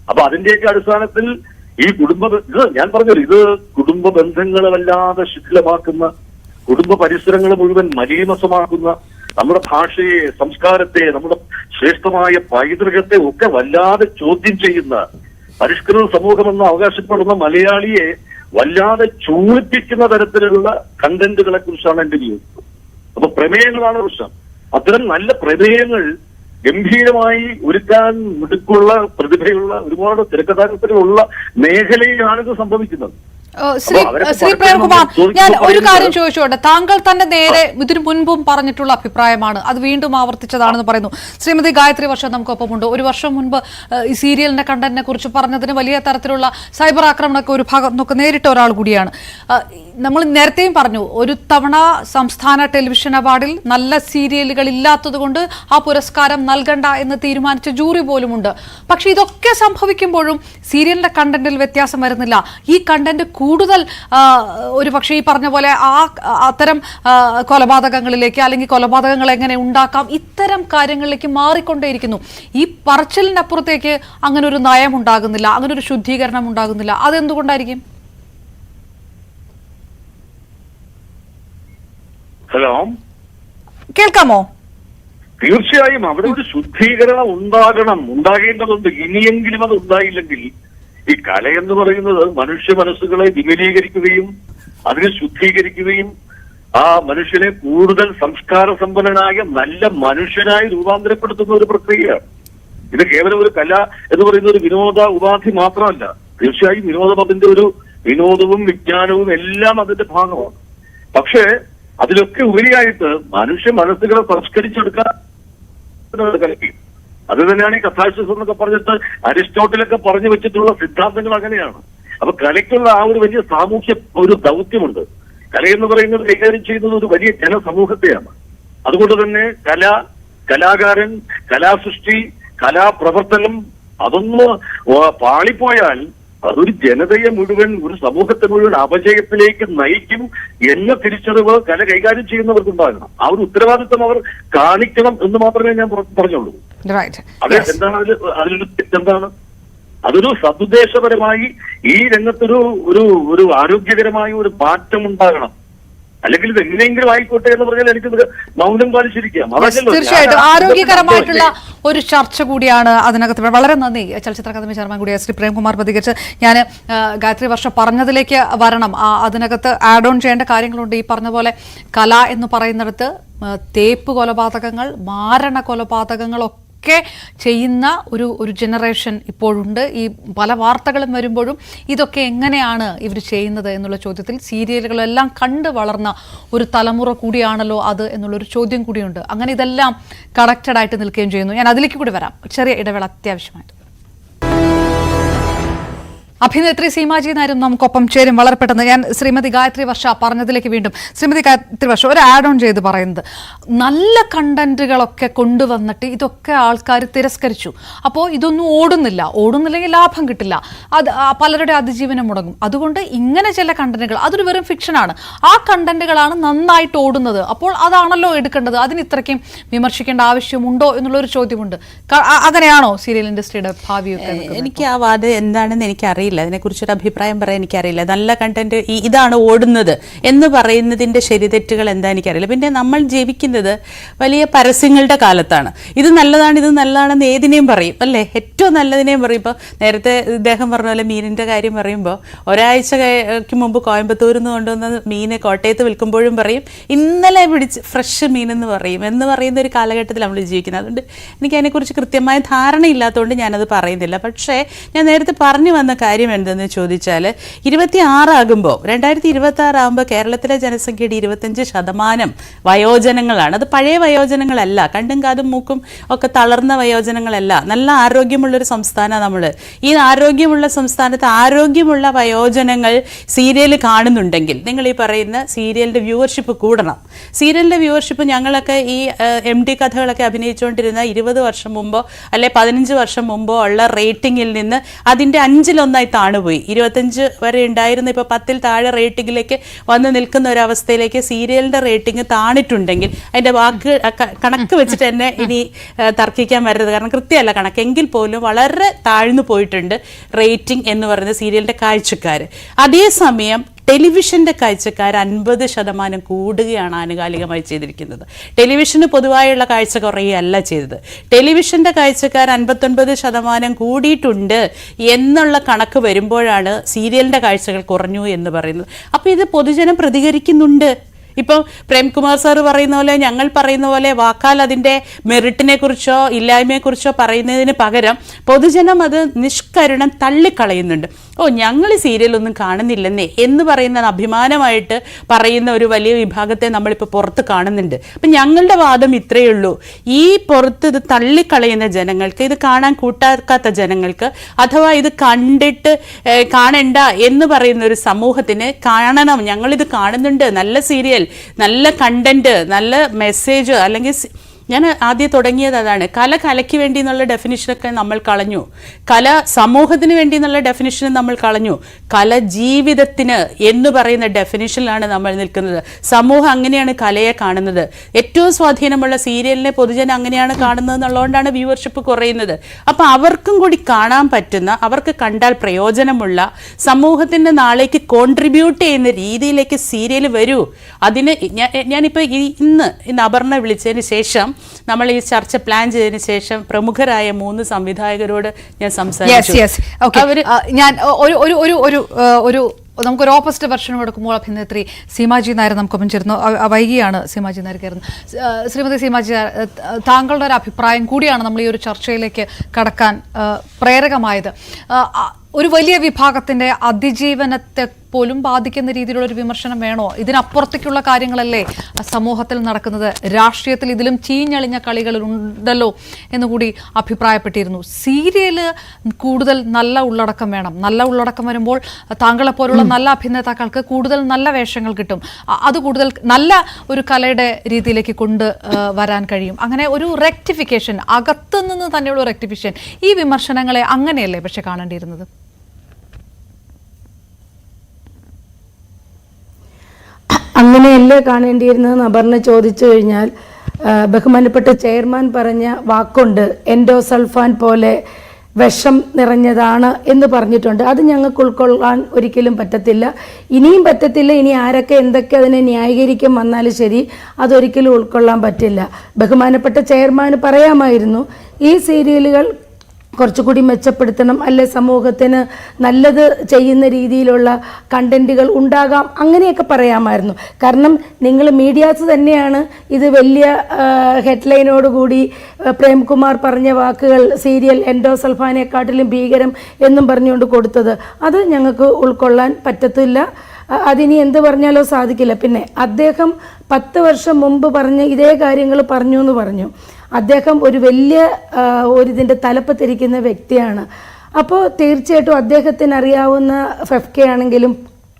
അപ്പൊ അതിന്റെയൊക്കെ അടിസ്ഥാനത്തിൽ ഈ ഇത് ഞാൻ പറഞ്ഞത്, ഇത് കുടുംബ ബന്ധങ്ങളെ വല്ലാതെ ശിഥിലമാക്കുന്ന, കുടുംബ പരിസരങ്ങളെ മുഴുവൻ മലീമസമാക്കുന്ന, നമ്മുടെ ഭാഷയെ, സംസ്കാരത്തെ, നമ്മുടെ ശ്രേഷ്ഠമായ പൈതൃകത്തെ ഒക്കെ വല്ലാതെ ചോദ്യം ചെയ്യുന്ന, പരിഷ്കൃത സമൂഹമെന്ന് അവകാശപ്പെടുന്ന മലയാളിയെ വല്ലാതെ ചൂളിപ്പിക്കുന്ന തരത്തിലുള്ള കണ്ടന്റുകളെ കുറിച്ചാണ് എന്റെ വ്യൂ. അപ്പൊ പ്രമേയങ്ങളാണ് പ്രശ്നം. അത്തരം നല്ല പ്രമേയങ്ങൾ ഗംഭീരമായി ഒരുക്കാൻ മിടുക്കുള്ള, പ്രതിഭയുള്ള ഒരുപാട് തിരക്കഥാകൃത്തുകളുള്ള മേഖലയിലാണ് ഇത് സംഭവിക്കുന്നത്. ശ്രീ പ്രേംകുമാർ, ഞാൻ ഒരു കാര്യം ചോദിച്ചോട്ടെ. താങ്കൾ തന്നെ നേരെ ഇതിനു മുൻപും പറഞ്ഞിട്ടുള്ള അഭിപ്രായമാണ്, അത് വീണ്ടും ആവർത്തിച്ചതാണെന്ന് പറയുന്നു. ശ്രീമതി ഗായത്രി വർഷം നമുക്കൊപ്പമുണ്ട്. ഒരു വർഷം മുൻപ് ഈ സീരിയലിന്റെ കണ്ടന്റിനെ കുറിച്ച് പറഞ്ഞതിന് വലിയ തരത്തിലുള്ള സൈബർ ആക്രമണമൊക്കെ ഒരു ഭാഗം നമുക്ക് നേരിട്ട ഒരാൾ കൂടിയാണ്. നമ്മൾ നേരത്തെയും പറഞ്ഞു, ഒരു തവണ സംസ്ഥാന ടെലിവിഷൻ അവാർഡിൽ നല്ല സീരിയലുകൾ ഇല്ലാത്തത് കൊണ്ട് ആ പുരസ്കാരം നൽകണ്ട എന്ന് തീരുമാനിച്ച ജൂറി പോലുമുണ്ട്. പക്ഷെ ഇതൊക്കെ സംഭവിക്കുമ്പോഴും സീരിയലിന്റെ കണ്ടന്റിൽ വ്യത്യാസം വരുന്നില്ല. ഈ കണ്ടന്റ് കൂടുതൽ ഒരു പക്ഷേ ഈ പറഞ്ഞ പോലെ അത്തരം കൊലപാതകങ്ങളിലേക്ക്, അല്ലെങ്കിൽ കൊലപാതകങ്ങൾ എങ്ങനെ ഉണ്ടാക്കാം, ഇത്തരം കാര്യങ്ങളിലേക്ക് മാറിക്കൊണ്ടേയിരിക്കുന്നു. ഈ പറച്ചിലിനപ്പുറത്തേക്ക് അങ്ങനെ ഒരു നയം ഉണ്ടാകുന്നില്ല, അങ്ങനെ ഒരു ശുദ്ധീകരണം ഉണ്ടാകുന്നില്ല. അതെന്തുകൊണ്ടായിരിക്കും? ഹലോ, കേൾക്കാമോ? തീർച്ചയായും അവിടെ ഒരു ശുദ്ധീകരണം ഉണ്ടാകേണ്ടതുണ്ട്. ഇനിയെങ്കിലും അത് ഉണ്ടായില്ലെങ്കിൽ ഈ കലയെന്ന് പറയുന്നത് മനുഷ്യ മനസ്സുകളെ വിമലീകരിക്കുകയും അതിനെ ശുദ്ധീകരിക്കുകയും ആ മനുഷ്യനെ കൂടുതൽ സംസ്കാര സമ്പന്നനായ നല്ല മനുഷ്യനായി രൂപാന്തരപ്പെടുത്തുന്ന ഒരു പ്രക്രിയയാണ്. ഇത് കേവലം ഒരു കല എന്ന് പറയുന്ന ഒരു വിനോദ ഉപാധി മാത്രമല്ല. തീർച്ചയായും വിനോദം അതിന്റെ ഒരു വിനോദവും വിജ്ഞാനവും എല്ലാം അതിന്റെ ഭാഗമാണ്. പക്ഷേ അതിലൊക്കെ ഉപരിയായിട്ട് മനുഷ്യ മനസ്സുകളെ സംസ്കരിച്ചെടുക്കാൻ കലക്കി. അത് തന്നെയാണ് ഈ കഥാസിസം എന്നൊക്കെ പറഞ്ഞിട്ട് അരിസ്റ്റോട്ടിലൊക്കെ പറഞ്ഞു വെച്ചിട്ടുള്ള സിദ്ധാന്തങ്ങൾ അങ്ങനെയാണ്. അപ്പൊ കലയ്ക്കുള്ള ആ ഒരു വലിയ സാമൂഹ്യ ഒരു ദൗത്യമുണ്ട്. കലയെന്ന് പറയുന്നത് കൈകാര്യം ചെയ്യുന്നത് ഒരു വലിയ ജനസമൂഹത്തെയാണ്. അതുകൊണ്ട് തന്നെ കലാകാരൻ, കലാസൃഷ്ടി, കലാപ്രവർത്തനം അതൊന്ന് പാളിപ്പോയാൽ അതൊരു ജനതയെ മുഴുവൻ, ഒരു സമൂഹത്തെ മുഴുവൻ അപജയത്തിലേക്ക് നയിക്കും എന്ന തിരിച്ചറിവ് കല കൈകാര്യം ചെയ്യുന്നവർക്കുണ്ടാകണം. ആ ഒരു ഉത്തരവാദിത്വം അവർ കാണിക്കണം എന്ന് മാത്രമേ ഞാൻ പറഞ്ഞുള്ളൂ. അത് എന്താണ് അതിലൊരു തെറ്റെന്താണ്? അതൊരു സതുദ്ദേശപരമായി ഈ രംഗത്തൊരു ഒരു ആരോഗ്യകരമായ ഒരു മാറ്റം ഉണ്ടാകണം. അല്ലെങ്കിൽ ഇത് എങ്ങനെയെങ്കിലും ആയിക്കോട്ടെ എന്ന് പറഞ്ഞാൽ എനിക്ക് മൗനം പാലിച്ചിരിക്കാം. തീർച്ചയായിട്ടും ആരോഗ്യകരമായിട്ടുള്ള ഒരു ചർച്ച കൂടിയാണ് അതിനകത്ത്. വളരെ നന്ദി. ചലച്ചിത്ര അക്കാദമി ചെയർമാൻ കൂടിയായ ശ്രീ പ്രേംകുമാർ പ്രതികരിച്ച്. ഞാൻ ഗായത്രി വർഷം പറഞ്ഞതിലേക്ക് വരണം. അതിനകത്ത് ആഡ് ഓൺ ചെയ്യേണ്ട കാര്യങ്ങളുണ്ട്. ഈ പറഞ്ഞ പോലെ കല എന്ന് പറയുന്നിടത്ത് തേപ്പ് കൊലപാതകങ്ങൾ, മാരണ കൊലപാതകങ്ങളൊക്കെ ചെയ്യുന്ന ഒരു ജനറേഷൻ ഇപ്പോഴുണ്ട്. ഈ പല വാർത്തകളും വരുമ്പോഴും ഇതൊക്കെ എങ്ങനെയാണ് ഇവർ ചെയ്യുന്നത് എന്നുള്ള ചോദ്യത്തിൽ സീരിയലുകളെല്ലാം കണ്ട് വളർന്ന ഒരു തലമുറ കൂടിയാണല്ലോ അത് എന്നുള്ളൊരു ചോദ്യം കൂടിയുണ്ട്. അങ്ങനെ ഇതെല്ലാം കണക്റ്റഡ് ആയിട്ട് നിൽക്കുകയും ചെയ്യുന്നു. ഞാൻ അതിലേക്ക് കൂടി വരാം. ചെറിയ ഇടവേള അത്യാവശ്യമായിട്ട്. അഭിനേത്രി സീമാജി നായരും നമുക്കൊപ്പം ചേരും വളരെ പെട്ടെന്ന്. ഞാൻ ശ്രീമതി ഗായത്രി വർഷ പറഞ്ഞതിലേക്ക് വീണ്ടും ശ്രീമതി ഗായത്രി വർഷ ഒരു ആഡ് ഓൺ ചെയ്ത് പറയുന്നത്, നല്ല കണ്ടന്റുകളൊക്കെ കൊണ്ടുവന്നിട്ട് ഇതൊക്കെ ആൾക്കാർ തിരസ്കരിച്ചു. അപ്പോൾ ഇതൊന്നും ഓടുന്നില്ലെങ്കിൽ ലാഭം കിട്ടില്ല, അത് പലരുടെ അതിജീവനം മുടങ്ങും. അതുകൊണ്ട് ഇങ്ങനെ ചില കണ്ടന്റുകൾ, അതൊരു വെറും ഫിക്ഷനാണ്, ആ കണ്ടന്റുകളാണ് നന്നായിട്ട് ഓടുന്നത്. അപ്പോൾ അതാണല്ലോ എടുക്കേണ്ടത്, അതിന് ഇത്രയ്ക്കും വിമർശിക്കേണ്ട ആവശ്യമുണ്ടോ എന്നുള്ളൊരു ചോദ്യമുണ്ട്. അങ്ങനെയാണോ സീരിയൽ ഇൻഡസ്ട്രിയുടെ ഭാവിയൊക്കെ? എനിക്ക് ആ വാദം എന്താണെന്ന് എനിക്കറിയില്ല, അതിനെക്കുറിച്ചൊരു അഭിപ്രായം പറയാൻ എനിക്കറിയില്ല. നല്ല കണ്ടന്റ് ഇതാണ് ഓടുന്നത് എന്ന് പറയുന്നതിന്റെ ശരിതെറ്റുകൾ എന്താ എനിക്കറിയില്ല. പിന്നെ നമ്മൾ ജീവിക്കുന്നത് വലിയ പരസ്യങ്ങളുടെ കാലത്താണ്. ഇത് നല്ലതാണെന്ന് ഏതിനെയും പറയും അല്ലേ, ഏറ്റവും നല്ലതിനെയും പറയും. ഇപ്പോൾ നേരത്തെ ഇദ്ദേഹം പറഞ്ഞ പോലെ മീനിന്റെ കാര്യം പറയുമ്പോൾ ഒരാഴ്ചക്ക് മുമ്പ് കോയമ്പത്തൂരിൽ നിന്ന് കൊണ്ടുവന്ന മീന് കോട്ടയത്ത് വിൽക്കുമ്പോഴും പറയും ഇന്നലെ പിടിച്ച് ഫ്രഷ് മീൻ എന്ന് പറയുന്ന ഒരു കാലഘട്ടത്തിൽ നമ്മൾ ജീവിക്കുന്നത്. അതുകൊണ്ട് എനിക്ക് അതിനെക്കുറിച്ച് കൃത്യമായ ധാരണയില്ലാത്തതുകൊണ്ട് ഞാനത് പറയുന്നില്ല. പക്ഷേ ഞാൻ നേരത്തെ പറഞ്ഞു വന്ന കാര്യം എന്തെന്ന് ചോദിച്ചാൽ, 2026 ആകുമ്പോൾ കേരളത്തിലെ ജനസംഖ്യയുടെ 25% വയോജനങ്ങളാണ്. അത് പഴയ വയോജനങ്ങളല്ല, കണ്ടും കാതും മൂക്കും ഒക്കെ തളർന്ന വയോജനങ്ങളല്ല. നല്ല ആരോഗ്യമുള്ളൊരു സംസ്ഥാനമാണ് നമ്മൾ. ഈ ആരോഗ്യമുള്ള സംസ്ഥാനത്ത് ആരോഗ്യമുള്ള വയോജനങ്ങൾ സീരിയൽ കാണുന്നുണ്ടെങ്കിൽ നിങ്ങൾ ഈ പറയുന്ന സീരിയലിന്റെ വ്യൂവർഷിപ്പ് കൂടണം. സീരിയലിന്റെ വ്യൂവർഷിപ്പ് ഞങ്ങളൊക്കെ ഈ MD കഥകളൊക്കെ അഭിനയിച്ചുകൊണ്ടിരുന്ന 20 വർഷം മുമ്പോ അല്ലെ 15 വർഷം മുമ്പോ ഉള്ള റേറ്റിംഗിൽ നിന്ന് അതിന്റെ 5-1 താണുപോയി. 25 വരെ ഉണ്ടായിരുന്ന ഇപ്പോൾ 10-ൽ താഴെ റേറ്റിംഗിലേക്ക് വന്ന് നിൽക്കുന്ന ഒരവസ്ഥയിലേക്ക് സീരിയലിന്റെ റേറ്റിംഗ് താണിട്ടുണ്ടെങ്കിൽ അതിന്റെ കണക്ക് വെച്ചിട്ട് തന്നെ ഇനി തർക്കിക്കാൻ വരരുത്, കാരണം കൃത്യമല്ല കണക്കെങ്കിൽ പോലും വളരെ താഴ്ന്നു പോയിട്ടുണ്ട് റേറ്റിംഗ് എന്ന് പറയുന്ന സീരിയലിന്റെ കാഴ്ചക്കാർ. അതേസമയം ടെലിവിഷന്റെ കാഴ്ചക്കാർ 50% കൂടുകയാണ് ആനുകാലികമായി ചെയ്തിരിക്കുന്നത്. ടെലിവിഷന് പൊതുവായുള്ള കാഴ്ച കുറയുകയല്ല ചെയ്തത്. ടെലിവിഷന്റെ കാഴ്ചക്കാർ 59% കൂടിയിട്ടുണ്ട് എന്നുള്ള കണക്ക് വരുമ്പോഴാണ് സീരിയലിന്റെ കാഴ്ചകൾ കുറഞ്ഞു എന്ന് പറയുന്നത്. അപ്പോൾ ഇത് പൊതുജനം പ്രതികരിക്കുന്നുണ്ട്. ഇപ്പോൾ പ്രേംകുമാർ സാർ പറയുന്ന പോലെ, ഞങ്ങൾ പറയുന്ന പോലെ വാക്കാൽ അതിൻ്റെ മെറിറ്റിനെ കുറിച്ചോ ഇല്ലായ്മയെക്കുറിച്ചോ പറയുന്നതിന് പകരം പൊതുജനം അത് നിഷ്കരുണം തള്ളിക്കളയുന്നുണ്ട്. ഞങ്ങൾ സീരിയലൊന്നും കാണുന്നില്ലെന്നേ എന്ന് പറയുന്ന അഭിമാനമായിട്ട് പറയുന്ന ഒരു വലിയ വിഭാഗത്തെ നമ്മളിപ്പോൾ പുറത്ത് കാണുന്നുണ്ട്. അപ്പം ഞങ്ങളുടെ വാദം ഇത്രയേ ഉള്ളൂ, ഈ പുറത്ത് ഇത് തള്ളിക്കളയുന്ന ജനങ്ങൾക്ക്, ഇത് കാണാൻ കൂട്ടാക്കാത്ത ജനങ്ങൾക്ക്, അഥവാ ഇത് കണ്ടിട്ട് കാണണ്ട എന്ന് പറയുന്ന ഒരു സമൂഹത്തിന് കാണണം, ഞങ്ങളിത് കാണുന്നുണ്ട്, നല്ല സീരിയൽ, നല്ല കണ്ടന്റ്, നല്ല മെസ്സേജ്. അല്ലെങ്കിൽ ഞാൻ ആദ്യം തുടങ്ങിയത് അതാണ്, കലയ്ക്ക് വേണ്ടി എന്നുള്ള ഡെഫിനിഷനൊക്കെ നമ്മൾ കളഞ്ഞു, കല സമൂഹത്തിന് വേണ്ടി എന്നുള്ള ഡെഫിനിഷൻ നമ്മൾ കളഞ്ഞു, കല ജീവിതത്തിന് എന്ന് പറയുന്ന ഡെഫിനിഷനിലാണ് നമ്മൾ നിൽക്കുന്നത്. സമൂഹം അങ്ങനെയാണ് കലയെ കാണുന്നത്. ഏറ്റവും സ്വാധീനമുള്ള സീരിയലിനെ പൊതുജനം അങ്ങനെയാണ് കാണുന്നത് എന്നുള്ളതുകൊണ്ടാണ് വ്യൂവർഷിപ്പ് കുറയുന്നത്. അപ്പം അവർക്കും കൂടി കാണാൻ പറ്റുന്ന, അവർക്ക് കണ്ടാൽ പ്രയോജനമുള്ള, സമൂഹത്തിൻ്റെ നാളേക്ക് കോൺട്രിബ്യൂട്ട് ചെയ്യുന്ന രീതിയിലേക്ക് സീരിയൽ വരൂ. അതിന് ഞാനിപ്പോൾ ഇന്ന് അപർണ വിളിച്ചതിന് ശേഷം, നമ്മൾ ഈ ചർച്ച പ്ലാൻ ചെയ്തതിന് ശേഷം പ്രമുഖരായ 3 സംവിധായകരോട് ഞാൻ സംസാരിച്ചു. ഞാൻ ഒരു നമുക്കൊരു ഓപ്പോസിറ്റ് വെർഷൻ കൊടുക്കുമ്പോൾ അഭിനേത്രി സീമാജി നായർ നമുക്കൊപ്പം ചേരുന്നു. വൈകിയാണ് സീമാജി നായർ കയറുന്നത്. ശ്രീമതി സീമാജി നായർ, താങ്കളുടെ ഒരു അഭിപ്രായം കൂടിയാണ് നമ്മൾ ഈ ഒരു ചർച്ചയിലേക്ക് കടക്കാൻ പ്രേരകമായത്. ഒരു വലിയ വിഭാഗത്തിന്റെ അതിജീവനത്തെ പോലും ബാധിക്കുന്ന രീതിയിലുള്ള ഒരു വിമർശനം വേണോ? ഇതിനപ്പുറത്തേക്കുള്ള കാര്യങ്ങളല്ലേ സമൂഹത്തിൽ നടക്കുന്നത്? രാഷ്ട്രീയത്തിൽ ഇതിലും ചീഞ്ഞളിഞ്ഞ കളികളുണ്ടല്ലോ എന്നുകൂടി അഭിപ്രായപ്പെട്ടിരുന്നു. സീരിയല് കൂടുതൽ നല്ല ഉള്ളടക്കം വേണം. നല്ല ഉള്ളടക്കം വരുമ്പോൾ താങ്കളെപ്പോലുള്ള നല്ല അഭിനേതാക്കൾക്ക് കൂടുതൽ നല്ല വേഷങ്ങൾ കിട്ടും. അത് കൂടുതൽ നല്ല ഒരു കലയുടെ രീതിയിലേക്ക് വരാൻ കഴിയും. അങ്ങനെ ഒരു റെക്ടിഫിക്കേഷൻ, അകത്തുനിന്ന് തന്നെയുള്ള റെക്ടിഫിക്കേഷൻ, ഈ വിമർശനങ്ങളെ അങ്ങനെയല്ലേ പക്ഷെ കാണേണ്ടിയിരുന്നത്? അങ്ങനെയല്ലേ കാണേണ്ടിയിരുന്നതെന്ന് അപർണ ചോദിച്ചു കഴിഞ്ഞാൽ, ബഹുമാനപ്പെട്ട ചെയർമാൻ പറഞ്ഞ വാക്കുണ്ട്, എൻഡോസൾഫാൻ പോലെ വിഷം നിറഞ്ഞതാണ് എന്ന് പറഞ്ഞിട്ടുണ്ട്. അത് ഞങ്ങൾക്ക് ഉൾക്കൊള്ളാൻ ഒരിക്കലും പറ്റത്തില്ല, ഇനിയും പറ്റത്തില്ല. ഇനി ആരൊക്കെ എന്തൊക്കെ അതിനെ ന്യായീകരിക്കാൻ വന്നാലും ശരി, അതൊരിക്കലും ഉൾക്കൊള്ളാൻ പറ്റില്ല. ബഹുമാനപ്പെട്ട ചെയർമാന് പറയാമായിരുന്നു, ഈ സീരിയലുകൾ കുറച്ചുകൂടി മെച്ചപ്പെടുത്തണം, അല്ലെ സമൂഹത്തിന് നല്ലത് ചെയ്യുന്ന രീതിയിലുള്ള കണ്ടന്റുകൾ ഉണ്ടാകാം, അങ്ങനെയൊക്കെ പറയാമായിരുന്നു. കാരണം നിങ്ങൾ മീഡിയാസ് തന്നെയാണ് ഇത് വലിയ ഹെഡ്ലൈനോടുകൂടി പ്രേംകുമാർ പറഞ്ഞ വാക്കുകൾ സീരിയൽ എൻഡോസൾഫാനെക്കാട്ടിലും ഭീകരം എന്നും പറഞ്ഞുകൊണ്ട് കൊടുത്തത്. അത് ഞങ്ങൾക്ക് ഉൾക്കൊള്ളാൻ പറ്റത്തില്ല. അതിനി എന്ത് പറഞ്ഞാലോ സാധിക്കില്ല. പിന്നെ അദ്ദേഹം 10 വർഷം മുമ്പ് പറഞ്ഞ ഇതേ കാര്യങ്ങൾ പറഞ്ഞു എന്ന് പറഞ്ഞു. അദ്ദേഹം ഒരു വലിയ ഇതിൻ്റെ തലപ്പത്തിരിക്കുന്ന വ്യക്തിയാണ്. അപ്പോൾ തീർച്ചയായിട്ടും അദ്ദേഹത്തിന് അറിയാവുന്ന ഫെഫ്കെ ആണെങ്കിലും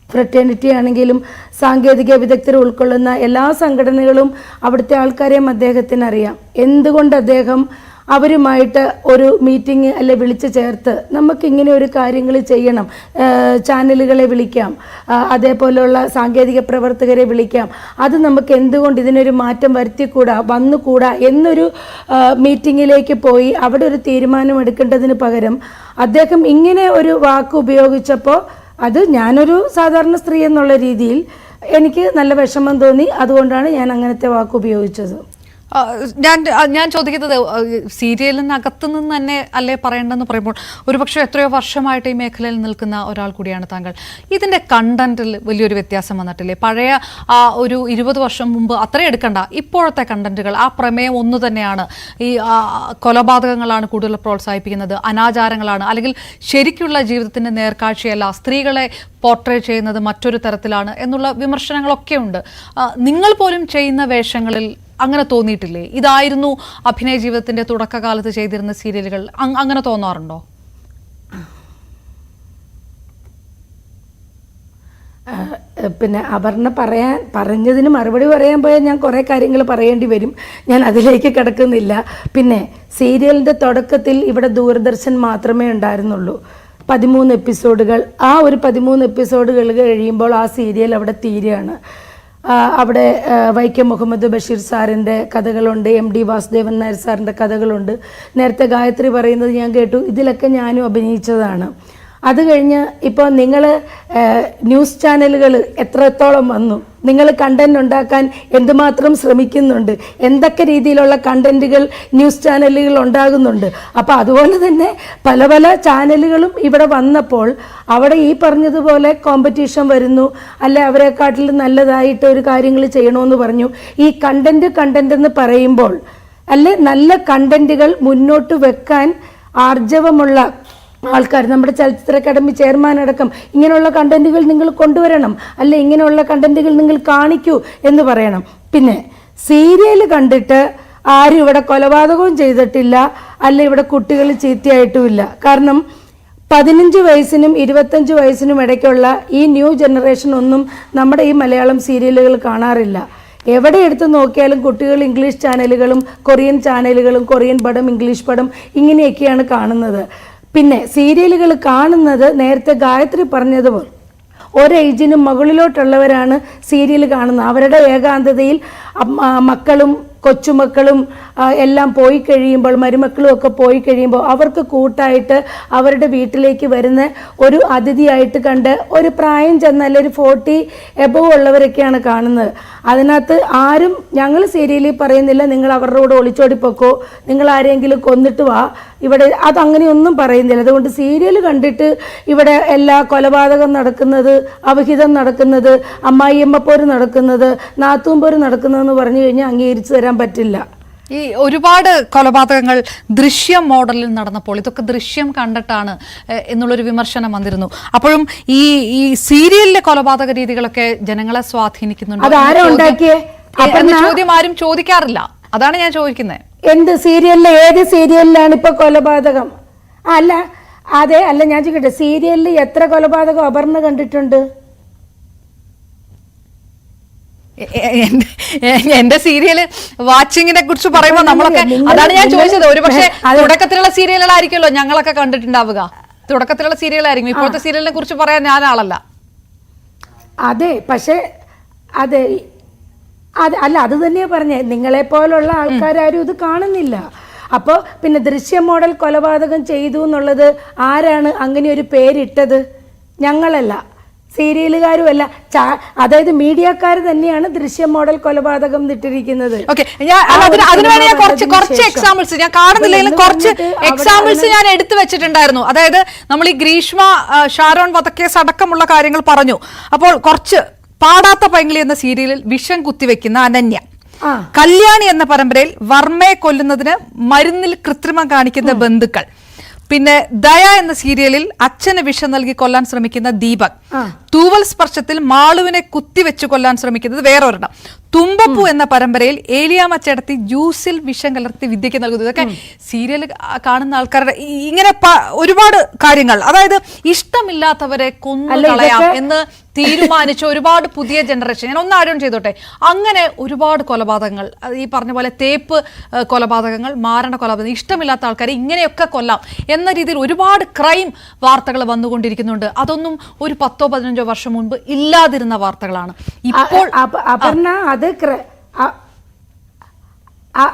ഫ്രറ്റേണിറ്റി ആണെങ്കിലും സാങ്കേതിക വിദഗ്ധർ ഉൾക്കൊള്ളുന്ന എല്ലാ സംഘടനകളും അവിടുത്തെ ആൾക്കാരെയും അദ്ദേഹത്തിന് അറിയാം. എന്തുകൊണ്ട് അദ്ദേഹം അവരുമായിട്ട് ഒരു മീറ്റിംഗ് അല്ലെ വിളിച്ചു ചേർത്ത് നമുക്കിങ്ങനെ ഒരു കാര്യങ്ങൾ ചെയ്യണം, ചാനലുകളെ വിളിക്കാം, അതേപോലെയുള്ള സാങ്കേതിക പ്രവർത്തകരെ വിളിക്കാം, അത് നമുക്ക് എന്തുകൊണ്ട് ഇതിനൊരു മാറ്റം വരുത്തിക്കൂടാ, വന്നുകൂടാ എന്നൊരു മീറ്റിങ്ങിലേക്ക് പോയി അവിടെ ഒരു തീരുമാനം എടുക്കേണ്ടതിന് പകരം അദ്ദേഹം ഇങ്ങനെ ഒരു വാക്ക് ഉപയോഗിച്ചപ്പോൾ അത് ഞാനൊരു സാധാരണ സ്ത്രീ എന്നുള്ള രീതിയിൽ എനിക്ക് നല്ല വിഷമം തോന്നി. അതുകൊണ്ടാണ് ഞാൻ അങ്ങനത്തെ വാക്ക് ഉപയോഗിച്ചത്. ഞാൻ ചോദിക്കുന്നത്, സീരിയലിനകത്ത് നിന്ന് തന്നെ അല്ലേ പറയേണ്ടെന്ന് പറയുമ്പോൾ ഒരുപക്ഷെ എത്രയോ വർഷമായിട്ട് ഈ മേഖലയിൽ നിൽക്കുന്ന ഒരാൾ കൂടിയാണ് താങ്കൾ. ഇതിൻ്റെ കണ്ടന്റിൽ വലിയൊരു വ്യത്യാസം വന്നിട്ടില്ലേ? പഴയ ഒരു 20 വർഷം മുമ്പ് അത്രയും എടുക്കണ്ട, ഇപ്പോഴത്തെ കണ്ടന്റുകൾ ആ പ്രമേയം ഒന്നു തന്നെയാണ്. ഈ കൊലപാതകങ്ങളാണ് കൂടുതൽ പ്രോത്സാഹിപ്പിക്കുന്നത്, അനാചാരങ്ങളാണ്, അല്ലെങ്കിൽ ശരിക്കുള്ള ജീവിതത്തിൻ്റെ നേർക്കാഴ്ചയല്ല, സ്ത്രീകളെ പോർട്രേ ചെയ്യുന്നത് മറ്റൊരു തരത്തിലാണ് എന്നുള്ള വിമർശനങ്ങളൊക്കെ ഉണ്ട്. നിങ്ങൾ പോലും ചെയ്യുന്ന വേഷങ്ങളിൽ അങ്ങനെ തോന്നിയിട്ടില്ലേ? ഇതായിരുന്നു അഭിനയ ജീവിതത്തിന്റെ തുടക്കകാലത്ത് ചെയ്തിരുന്ന സീരിയലുകൾ, അങ്ങനെ തോന്നാറുണ്ടോ? പിന്നെ അപർണ പറഞ്ഞതിന് മറുപടി പറയാൻ പോയാൽ ഞാൻ കുറേ കാര്യങ്ങൾ പറയേണ്ടി വരും. ഞാൻ അതിലേക്ക് കിടക്കുന്നില്ല. പിന്നെ സീരിയലിൻ്റെ തുടക്കത്തിൽ ഇവിടെ ദൂരദർശൻ മാത്രമേ ഉണ്ടായിരുന്നുള്ളൂ. 13 എപ്പിസോഡുകൾ. ആ ഒരു 13 എപ്പിസോഡുകൾ കഴിയുമ്പോൾ ആ സീരിയൽ അവിടെ തീരുകയാണ്. അവിടെ വൈക്കം മുഹമ്മദ് ബഷീർ സാറിൻ്റെ കഥകളുണ്ട്, MD വാസുദേവൻ നായർ സാറിൻ്റെ കഥകളുണ്ട്. നേരത്തെ ഗായത്രി പറയുന്നത് ഞാൻ കേട്ടു, ഇതിലൊക്കെ ഞാനും അഭിനയിച്ചതാണ്. അത് കഴിഞ്ഞ് ഇപ്പോൾ നിങ്ങൾ ന്യൂസ് ചാനലുകൾ എത്രത്തോളം വന്നു, നിങ്ങൾ കണ്ടന്റ് ഉണ്ടാക്കാൻ എന്തുമാത്രം ശ്രമിക്കുന്നുണ്ട്, എന്തൊക്കെ രീതിയിലുള്ള കണ്ടന്റുകൾ ന്യൂസ് ചാനലുകൾ ഉണ്ടാകുന്നുണ്ട്. അപ്പോൾ അതുപോലെ തന്നെ പല പല ചാനലുകളും ഇവിടെ വന്നപ്പോൾ അവിടെ ഈ പറഞ്ഞതുപോലെ കോമ്പറ്റീഷൻ വരുന്നു, അല്ലെ അവരെക്കാട്ടിലും നല്ലതായിട്ട് ഒരു കാര്യങ്ങൾ ചെയ്യണമെന്ന് പറഞ്ഞു. ഈ കണ്ടന്റ് എന്ന് പറയുമ്പോൾ അല്ലെ നല്ല കണ്ടന്റുകൾ മുന്നോട്ട് വെക്കാൻ ആർജവമുള്ള ആൾക്കാർ, നമ്മുടെ ചലച്ചിത്ര അക്കാദമി ചെയർമാൻ അടക്കം ഇങ്ങനെയുള്ള കണ്ടന്റുകൾ നിങ്ങൾ കൊണ്ടുവരണം, അല്ലെ ഇങ്ങനെയുള്ള കണ്ടന്റുകൾ നിങ്ങൾ കാണിക്കൂ എന്ന് പറയണം. പിന്നെ സീരിയൽ കണ്ടിട്ട് ആരും ഇവിടെ കൊലപാതകവും ചെയ്തിട്ടില്ല, അല്ലെ ഇവിടെ കുട്ടികൾ ചീത്തയായിട്ടുമില്ല. കാരണം 15 വയസ്സിനും 25 വയസ്സിനും ഇടയ്ക്കുള്ള ഈ ന്യൂ ജനറേഷൻ ഒന്നും നമ്മുടെ ഈ മലയാളം സീരിയലുകൾ കാണാറില്ല. എവിടെ എടുത്ത് നോക്കിയാലും കുട്ടികൾ ഇംഗ്ലീഷ് ചാനലുകളും കൊറിയൻ ചാനലുകളും, കൊറിയൻ പടം, ഇംഗ്ലീഷ് പടം ഇങ്ങനെയൊക്കെയാണ് കാണുന്നത്. പിന്നെ സീരിയലുകൾ കാണുന്നത് നേരത്തെ ഗായത്രി പറഞ്ഞതുപോലെ ഒരേജിനും മുകളിലോട്ടുള്ളവരാണ് സീരിയൽ കാണുന്നത്. അവരുടെ ഏകാന്തതയിൽ മക്കളും കൊച്ചുമക്കളും എല്ലാം പോയി കഴിയുമ്പോൾ, മരുമക്കളും ഒക്കെ പോയി കഴിയുമ്പോൾ അവർക്ക് കൂട്ടായിട്ട് അവരുടെ വീട്ടിലേക്ക് വരുന്ന ഒരു അതിഥിയായിട്ട് കണ്ട് ഒരു പ്രായം ചെന്നല്ല ഒരു 40 എബോവ് ഉള്ളവരൊക്കെയാണ് കാണുന്നത്. അതിനകത്ത് ആരും ഞങ്ങൾ സീരിയലിൽ പറയുന്നില്ല നിങ്ങൾ അവരുടെ കൂടെ ഒളിച്ചോടിപ്പോക്കോ, നിങ്ങൾ ആരെങ്കിലും കൊന്നിട്ട് വാ, ഇവിടെ അതങ്ങനെയൊന്നും പറയുന്നില്ല. അതുകൊണ്ട് സീരിയൽ കണ്ടിട്ട് ഇവിടെ എല്ലാ കൊലപാതകം നടക്കുന്നത്, അവിഹിതം നടക്കുന്നത്, അമ്മായിയമ്മപ്പോര് നടക്കുന്നത്, നാത്തൂമ്പോര് നടക്കുന്നതെന്ന് പറഞ്ഞു കഴിഞ്ഞാൽ അംഗീകരിച്ചു തരാൻ പറ്റില്ല. ഈ ഒരുപാട് കൊലപാതകങ്ങൾ ദൃശ്യം മോഡലിൽ നടന്നപ്പോൾ ഇതൊക്കെ ദൃശ്യം കണ്ടിട്ടാണ് എന്നുള്ളൊരു വിമർശനം വന്നിരുന്നു. അപ്പോഴും ഈ സീരിയലിലെ കൊലപാതക രീതികളൊക്കെ ജനങ്ങളെ സ്വാധീനിക്കുന്നുണ്ട്. ചോദ്യം ആരും ചോദിക്കാറില്ല, അതാണ് ഞാൻ ചോദിക്കുന്നത്. എന്ത് സീരിയലിലെ ഏത് സീരിയലിലാണ് ഇപ്പൊ കൊലപാതകം? അല്ല അതെ അല്ല ഞാൻ ചോദിക്കട്ടെ, സീരിയലിൽ എത്ര കൊലപാതകം അപർണ കണ്ടിട്ടുണ്ട്? എന്റെ സീരിയല് വാച്ചിങ്ങിനെ കുറിച്ച് പറയുമ്പോൾ നമ്മളൊക്കെ, അതാണ് ഞാൻ ചോദിച്ചത്, ഒരു പക്ഷേ തുടക്കത്തിലുള്ള സീരിയലുകളായിരിക്കുമല്ലോ ഞങ്ങളൊക്കെ കണ്ടിട്ടുണ്ടാവുക, തുടക്കത്തിലുള്ള സീരിയലായിരിക്കും. ഇപ്പോഴത്തെ സീരിയലിനെ കുറിച്ച് പറയാൻ ഞാൻ ആളല്ല. അതെ, പക്ഷെ അതെ അല്ല അത് തന്നെയാ പറഞ്ഞേ, നിങ്ങളെപ്പോലുള്ള ആൾക്കാരും ഇത് കാണുന്നില്ല. അപ്പോൾ പിന്നെ ദൃശ്യ മോഡൽ കൊലപാതകം ചെയ്തു എന്നുള്ളത് ആരാണ് അങ്ങനെ ഒരു പേരിട്ടത്? ഞങ്ങളല്ല, സീരിയലുകാരുമല്ല, അതായത് മീഡിയക്കാർ തന്നെയാണ് ദൃശ്യ മോഡൽ കൊലപാതകം ഇട്ടിരിക്കുന്നത്. കുറച്ച് എക്സാമ്പിൾസ് ഞാൻ കാണുന്നില്ലെങ്കിലും കുറച്ച് എക്സാമ്പിൾസ് ഞാൻ എടുത്തു വെച്ചിട്ടുണ്ടായിരുന്നു. അതായത് നമ്മൾ ഈ ഗ്രീഷ്മ ഷാരോൺ വധക്കേസ് അടക്കമുള്ള കാര്യങ്ങൾ പറഞ്ഞു. അപ്പോൾ കുറച്ച് പാടാത്ത പൈങ്കിളി എന്ന സീരിയലിൽ വിഷം കുത്തിവെക്കുന്ന അനന്യ, കല്യാണി എന്ന പരമ്പരയിൽ വർമ്മയെ കൊല്ലുന്നതിന് മരുന്നിൽ കൃത്രിമം കാണിക്കുന്ന ബന്ധുക്കൾ, പിന്നെ ദയ എന്ന സീരിയലിൽ അച്ഛന് വിഷം നൽകി കൊല്ലാൻ ശ്രമിക്കുന്ന ദീപക്, തൂവൽ സ്പർശത്തിൽ മാളുവിനെ കുത്തിവെച്ച് കൊല്ലാൻ ശ്രമിക്കുന്നത് വേറൊരെണ്ണം, തുമ്പപ്പൂ എന്ന പരമ്പരയിൽ ഏലിയാമ്മ ചേട്ടത്തി ജ്യൂസിൽ വിഷം കലർത്തി വിദ്യയ്ക്ക് നൽകുന്നു. ഇതൊക്കെ സീരിയൽ കാണുന്ന ആൾക്കാരുടെ ഇങ്ങനെ ഒരുപാട് കാര്യങ്ങൾ, അതായത് ഇഷ്ടമില്ലാത്തവരെ കൊന്നുകളയാം എന്ന് തീരുമാനിച്ച ഒരുപാട് പുതിയ ജനറേഷൻ. ഞാൻ ഒന്ന് ആരോൺ ചെയ്തോട്ടെ, അങ്ങനെ ഒരുപാട് കൊലപാതകങ്ങൾ, ഈ പറഞ്ഞ പോലെ തേപ്പ് കൊലപാതകങ്ങൾ, മാരണ കൊലപാതകങ്ങൾ, ഇഷ്ടമില്ലാത്ത ആൾക്കാരെ ഇങ്ങനെയൊക്കെ കൊല്ലാം എന്ന രീതിയിൽ ഒരുപാട് ക്രൈം വാർത്തകൾ വന്നുകൊണ്ടിരിക്കുന്നുണ്ട്. അതൊന്നും ഒരു 10-15 വർഷം മുൻപ് ഇല്ലാതിരുന്ന വാർത്തകളാണ്. ഇപ്പോൾ അപർണ അത്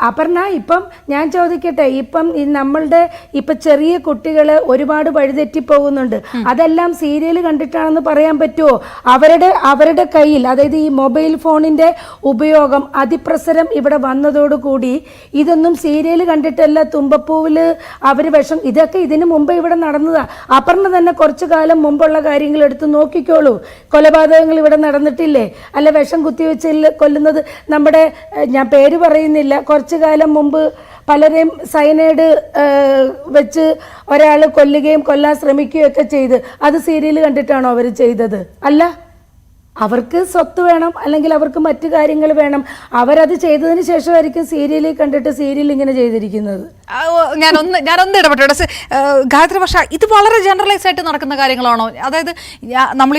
അപർണ ഇപ്പം ഞാൻ ചോദിക്കട്ടെ, ഇപ്പം നമ്മളുടെ ഇപ്പൊ ചെറിയ കുട്ടികൾ ഒരുപാട് വഴിതെറ്റി പോകുന്നുണ്ട്. അതെല്ലാം സീരിയൽ കണ്ടിട്ടാണെന്ന് പറയാൻ പറ്റുമോ? അവരുടെ കയ്യിൽ, അതായത് ഈ മൊബൈൽ ഫോണിന്റെ ഉപയോഗം അതിപ്രസരം ഇവിടെ വന്നതോടുകൂടി ഇതൊന്നും സീരിയൽ കണ്ടിട്ടല്ല. തുമ്പപ്പൂവില് അവര് വിഷം, ഇതൊക്കെ ഇതിനു മുമ്പ് ഇവിടെ നടന്നതാ. അപർണ തന്നെ കുറച്ചു കാലം മുമ്പുള്ള കാര്യങ്ങൾ എടുത്ത് നോക്കിക്കോളൂ. കൊലപാതകങ്ങൾ ഇവിടെ നടന്നിട്ടില്ലേ? അല്ല, വിഷം കുത്തിവെച്ച് കൊല്ലുന്നത് നമ്മുടെ, ഞാൻ പേര് പറയുന്നില്ല, കുറച്ചു കാലം മുമ്പ് പലരെയും സയനൈഡ് വെച്ച് ഒരാൾ കൊല്ലുകയും കൊല്ലാൻ ശ്രമിക്കുകയും ഒക്കെ ചെയ്ത്, അത് സീരിയൽ കണ്ടിട്ടാണോ അവർ ചെയ്തത്? അല്ല, അവർക്ക് സ്വത്ത് വേണം, അല്ലെങ്കിൽ അവർക്ക് മറ്റു കാര്യങ്ങൾ വേണം. അവരത് ചെയ്തതിന് ശേഷമായിരിക്കും സീരിയലിൽ കണ്ടിട്ട് സീരിയൽ ഇങ്ങനെ ചെയ്തിരിക്കുന്നത്. ഞാനൊന്ന് ഇടപെട്ടോട്ടെ ഗായത്രി. പക്ഷേ ഇത് വളരെ ജനറലൈസ് ആയിട്ട് നടക്കുന്ന കാര്യങ്ങളാണോ? അതായത് നമ്മൾ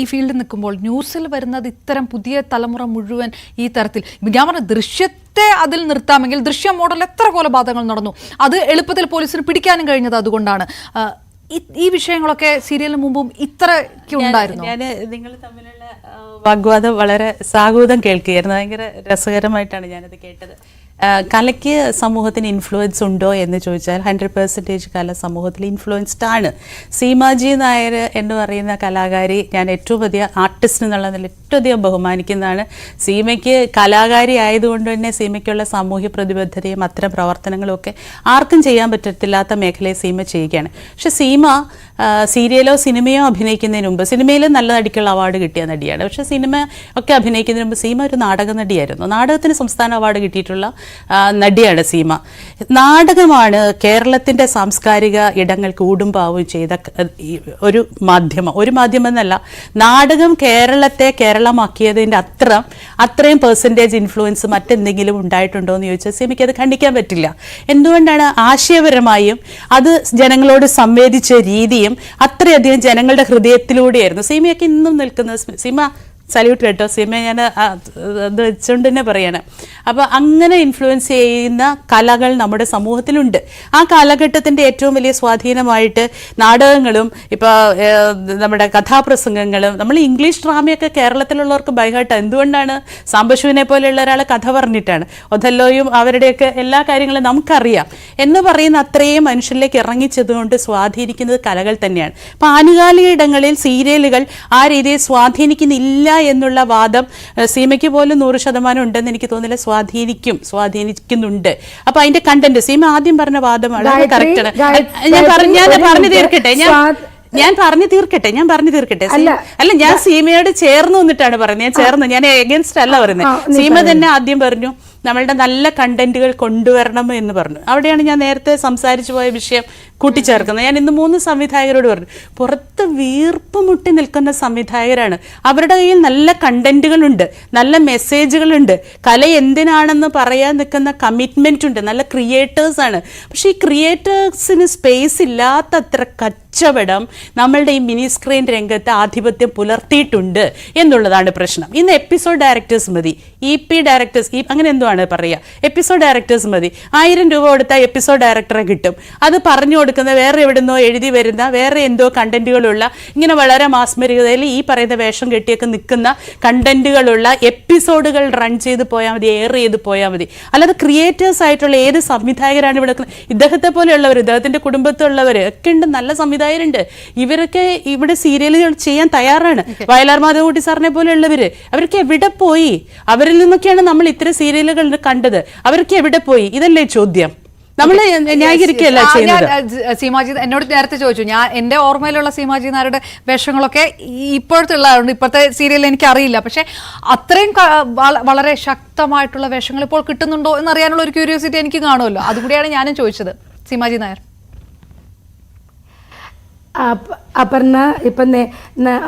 ഈ ഫീൽഡിൽ നിൽക്കുമ്പോൾ ന്യൂസിൽ വരുന്നത് ഇത്തരം പുതിയ തലമുറ മുഴുവൻ ഈ തരത്തിൽ, ഞാൻ പറഞ്ഞ ദൃശ്യത്തെ അതിൽ നിർത്താമെങ്കിൽ ദൃശ്യ മോഡൽ എത്ര കൊലപാതകങ്ങൾ നടന്നു, അത് എളുപ്പത്തിൽ പോലീസിന് പിടിക്കാനും കഴിഞ്ഞത് അതുകൊണ്ടാണ്. ഈ വിഷയങ്ങളൊക്കെ സീരിയലിന് മുമ്പും ഇത്രയ്ക്ക് ഉണ്ടായിരുന്നു. ഞാൻ നിങ്ങൾ തമ്മിലുള്ള വാഗ്വാദം വളരെ സാഹൂതം കേൾക്കുകയായിരുന്നു. ഭയങ്കര രസകരമായിട്ടാണ് ഞാനത് കേട്ടത്. കലയ്ക്ക് സമൂഹത്തിന് ഇൻഫ്ലുവൻസ് ഉണ്ടോ എന്ന് ചോദിച്ചാൽ 100% കല സമൂഹത്തിൽ ഇൻഫ്ലുവൻസ്ഡ് ആണ്. സീമാജി നായർ എന്ന് പറയുന്ന കലാകാരി ഞാൻ ഏറ്റവും അധികം ആർട്ടിസ്റ്റ് എന്നുള്ള നില ഏറ്റവും അധികം ബഹുമാനിക്കുന്നതാണ്. സീമയ്ക്ക് കലാകാരി ആയതുകൊണ്ട് തന്നെ സീമയ്ക്കുള്ള സാമൂഹ്യ പ്രതിബദ്ധതയും അത്തരം പ്രവർത്തനങ്ങളും ഒക്കെ ആർക്കും ചെയ്യാൻ പറ്റത്തില്ലാത്ത മേഖലയെ സീമ ചെയ്യുകയാണ്. പക്ഷെ സീമ സീരിയലോ സിനിമയോ അഭിനയിക്കുന്നതിന് മുമ്പ്, സിനിമയിൽ നല്ല നടിക്കുള്ള അവാർഡ് കിട്ടിയ നടിയാണ്, പക്ഷെ സിനിമ ഒക്കെ അഭിനയിക്കുന്നതിന് മുമ്പ് സീമ ഒരു നാടക നടിയായിരുന്നു. നാടകത്തിന് സംസ്ഥാന അവാർഡ് കിട്ടിയിട്ടുള്ള നടിയാണ് സീമ. നാടകമാണ് കേരളത്തിൻ്റെ സാംസ്കാരിക ഇടങ്ങൾക്ക് ഊടുംപാവും ചെയ്ത ഒരു മാധ്യമം എന്നല്ല, നാടകം കേരളത്തെ കേരളമാക്കിയതിൻ്റെ അത്രയും പെർസെൻറ്റേജ് ഇൻഫ്ലുവൻസ് മറ്റെന്തെങ്കിലും ഉണ്ടായിട്ടുണ്ടോ എന്ന് ചോദിച്ചാൽ സീമയ്ക്ക് അത് ഖണ്ഡിക്കാൻ പറ്റില്ല. എന്തുകൊണ്ടാണ്? ആശയപരമായും അത് ജനങ്ങളോട് സംവേദിച്ച രീതിയും അത്രയധികം ജനങ്ങളുടെ ഹൃദയത്തിലൂടെയായിരുന്നു. സീമയൊക്കെ ഇന്നും നിൽക്കുന്നത്. സീമ സല്യൂട്ട് കേട്ടോ, സീമ ഞാൻ അത് വെച്ചുകൊണ്ട് തന്നെ പറയണം. അപ്പോൾ അങ്ങനെ ഇൻഫ്ലുവൻസ് ചെയ്യുന്ന കലകൾ നമ്മുടെ സമൂഹത്തിലുണ്ട്. ആ കാലഘട്ടത്തിൻ്റെ ഏറ്റവും വലിയ സ്വാധീനമായിട്ട് നാടകങ്ങളും ഇപ്പോൾ നമ്മുടെ കഥാപ്രസംഗങ്ങളും, നമ്മൾ ഇംഗ്ലീഷ് ഡ്രാമയൊക്കെ കേരളത്തിലുള്ളവർക്ക് ബൈഹാർട്ടാണ്. എന്തുകൊണ്ടാണ്? സാംബശിവനെ പോലെയുള്ള ഒരാളെ കഥ പറഞ്ഞിട്ടാണ്. ഒഥല്ലോയും അവരുടെയൊക്കെ എല്ലാ കാര്യങ്ങളും നമുക്കറിയാം എന്ന് പറയുന്ന അത്രയും മനുഷ്യരിലേക്ക് ഇറങ്ങിച്ചതുകൊണ്ട് സ്വാധീനിക്കുന്നത് കലകൾ തന്നെയാണ്. അപ്പോൾ ആനുകാലിക ഇടങ്ങളിൽ സീരിയലുകൾ ആ രീതിയിൽ സ്വാധീനിക്കുന്നില്ല എന്നുള്ള വാദം സീമയ്ക്ക് പോലും 100% ഉണ്ടെന്ന് എനിക്ക് തോന്നുന്നില്ല. സ്വാധീനിക്കുന്നുണ്ട്. അപ്പൊ അതിന്റെ കണ്ടന്റ് സീമ ആദ്യം പറഞ്ഞ വാദമാണ്, കറക്റ്റാണ്. ഞാൻ പറഞ്ഞു തീർക്കട്ടെ. അല്ല, ഞാൻ സീമയോട് ചേർന്ന് നിന്നിട്ടാണ് പറയുന്നത്. ഞാൻ എഗൻസ്റ്റ് അല്ല പറയുന്നത്. സീമ തന്നെ ആദ്യം പറഞ്ഞു നമ്മളുടെ നല്ല കണ്ടന്റുകൾ കൊണ്ടുവരണം എന്ന് പറഞ്ഞു. അവിടെയാണ് ഞാൻ നേരത്തെ സംസാരിച്ചു പോയ വിഷയം കൂട്ടിച്ചേർക്കുന്നത്. ഞാൻ ഇന്ന് 3 സംവിധായകരോട് പറഞ്ഞു, പുറത്ത് വീർപ്പ് മുട്ടി നിൽക്കുന്ന സംവിധായകരാണ്. അവരുടെ കയ്യിൽ നല്ല കണ്ടന്റുകളുണ്ട്, നല്ല മെസ്സേജുകളുണ്ട്, കല എന്തിനാണെന്ന് പറയാൻ നിൽക്കുന്ന കമ്മിറ്റ്മെന്റ് ഉണ്ട്, നല്ല ക്രിയേറ്റേഴ്സാണ്. പക്ഷേ ഈ ക്രിയേറ്റേഴ്സിന് സ്പേസ് ഇല്ലാത്തത്ര കച്ചവടം നമ്മളുടെ ഈ മിനി സ്ക്രീൻ രംഗത്ത് ആധിപത്യം പുലർത്തിയിട്ടുണ്ട് എന്നുള്ളതാണ് പ്രശ്നം. ഇന്ന് എപ്പിസോഡ് ഡയറക്ടേഴ്സ് മതി, EP ഡയറക്ടേഴ്സ്, അങ്ങനെ എന്തോ ആണ് പറയുക, എപ്പിസോഡ് ഡയറക്ടേഴ്സ് മതി. 1000 രൂപ കൊടുത്താൽ എപ്പിസോഡ് ഡയറക്ടറെ കിട്ടും. അത് പറഞ്ഞു കൊടുക്കുന്ന വേറെ എവിടുന്നോ എഴുതി വരുന്ന വേറെ എന്തോ കണ്ടന്റുകളുള്ള, ഇങ്ങനെ വളരെ മാസ്മരികതയിൽ ഈ പറയുന്ന വേഷം കെട്ടിയൊക്കെ നിൽക്കുന്ന കണ്ടന്റുകളുള്ള എപ്പിസോഡുകൾ റൺ ചെയ്ത് പോയാൽ മതി, എയർ ചെയ്ത് പോയാൽ മതി. അല്ലാതെ ക്രിയേറ്റേഴ്സ് ആയിട്ടുള്ള ഏത് സംവിധായകരാണ് ഇവിടെ? ഇദ്ദേഹത്തെ പോലെയുള്ളവർ, ഇദ്ദേഹത്തിന്റെ കുടുംബത്തിലുള്ളവർ ഒക്കെ ഉണ്ട്, നല്ല സംവിധായകരുണ്ട്. ഇവരൊക്കെ ഇവിടെ സീരിയലുകൾ ചെയ്യാൻ തയ്യാറാണ്. വയലാർ മാധവൻകുട്ടി സാറിനെ പോലെയുള്ളവര്, അവർക്ക് എവിടെ പോയി? അവരിൽ നിന്നൊക്കെയാണ് നമ്മൾ ഇത്തരം സീരിയലുകൾ കണ്ടത്. അവർക്ക് എവിടെ പോയി? ഇതല്ലേ ചോദ്യം. നമ്മൾ ന്യായീകരിക്കുകയല്ല ചെയ്യുന്നത്. സീമാജി എന്നോട് നേരത്തെ ചോദിച്ചു, ഞാൻ എന്റെ ഓർമ്മയിലുള്ള സീമാജി നായരുടെ വേഷങ്ങളൊക്കെ ഇപ്പോഴത്തെ ഉള്ളതുകൊണ്ട് ഇപ്പോഴത്തെ സീരിയലിൽ എനിക്ക് അറിയില്ല. പക്ഷെ അത്രയും വളരെ ശക്തമായിട്ടുള്ള വേഷങ്ങൾ ഇപ്പോൾ കിട്ടുന്നുണ്ടോ എന്നറിയാനുള്ള ഒരു ക്യൂരിയോസിറ്റി എനിക്ക് കാണുമല്ലോ. അതുകൂടിയാണ് ഞാനും ചോദിച്ചത്. സീമാജി നായർ അപർണ ഇപ്പം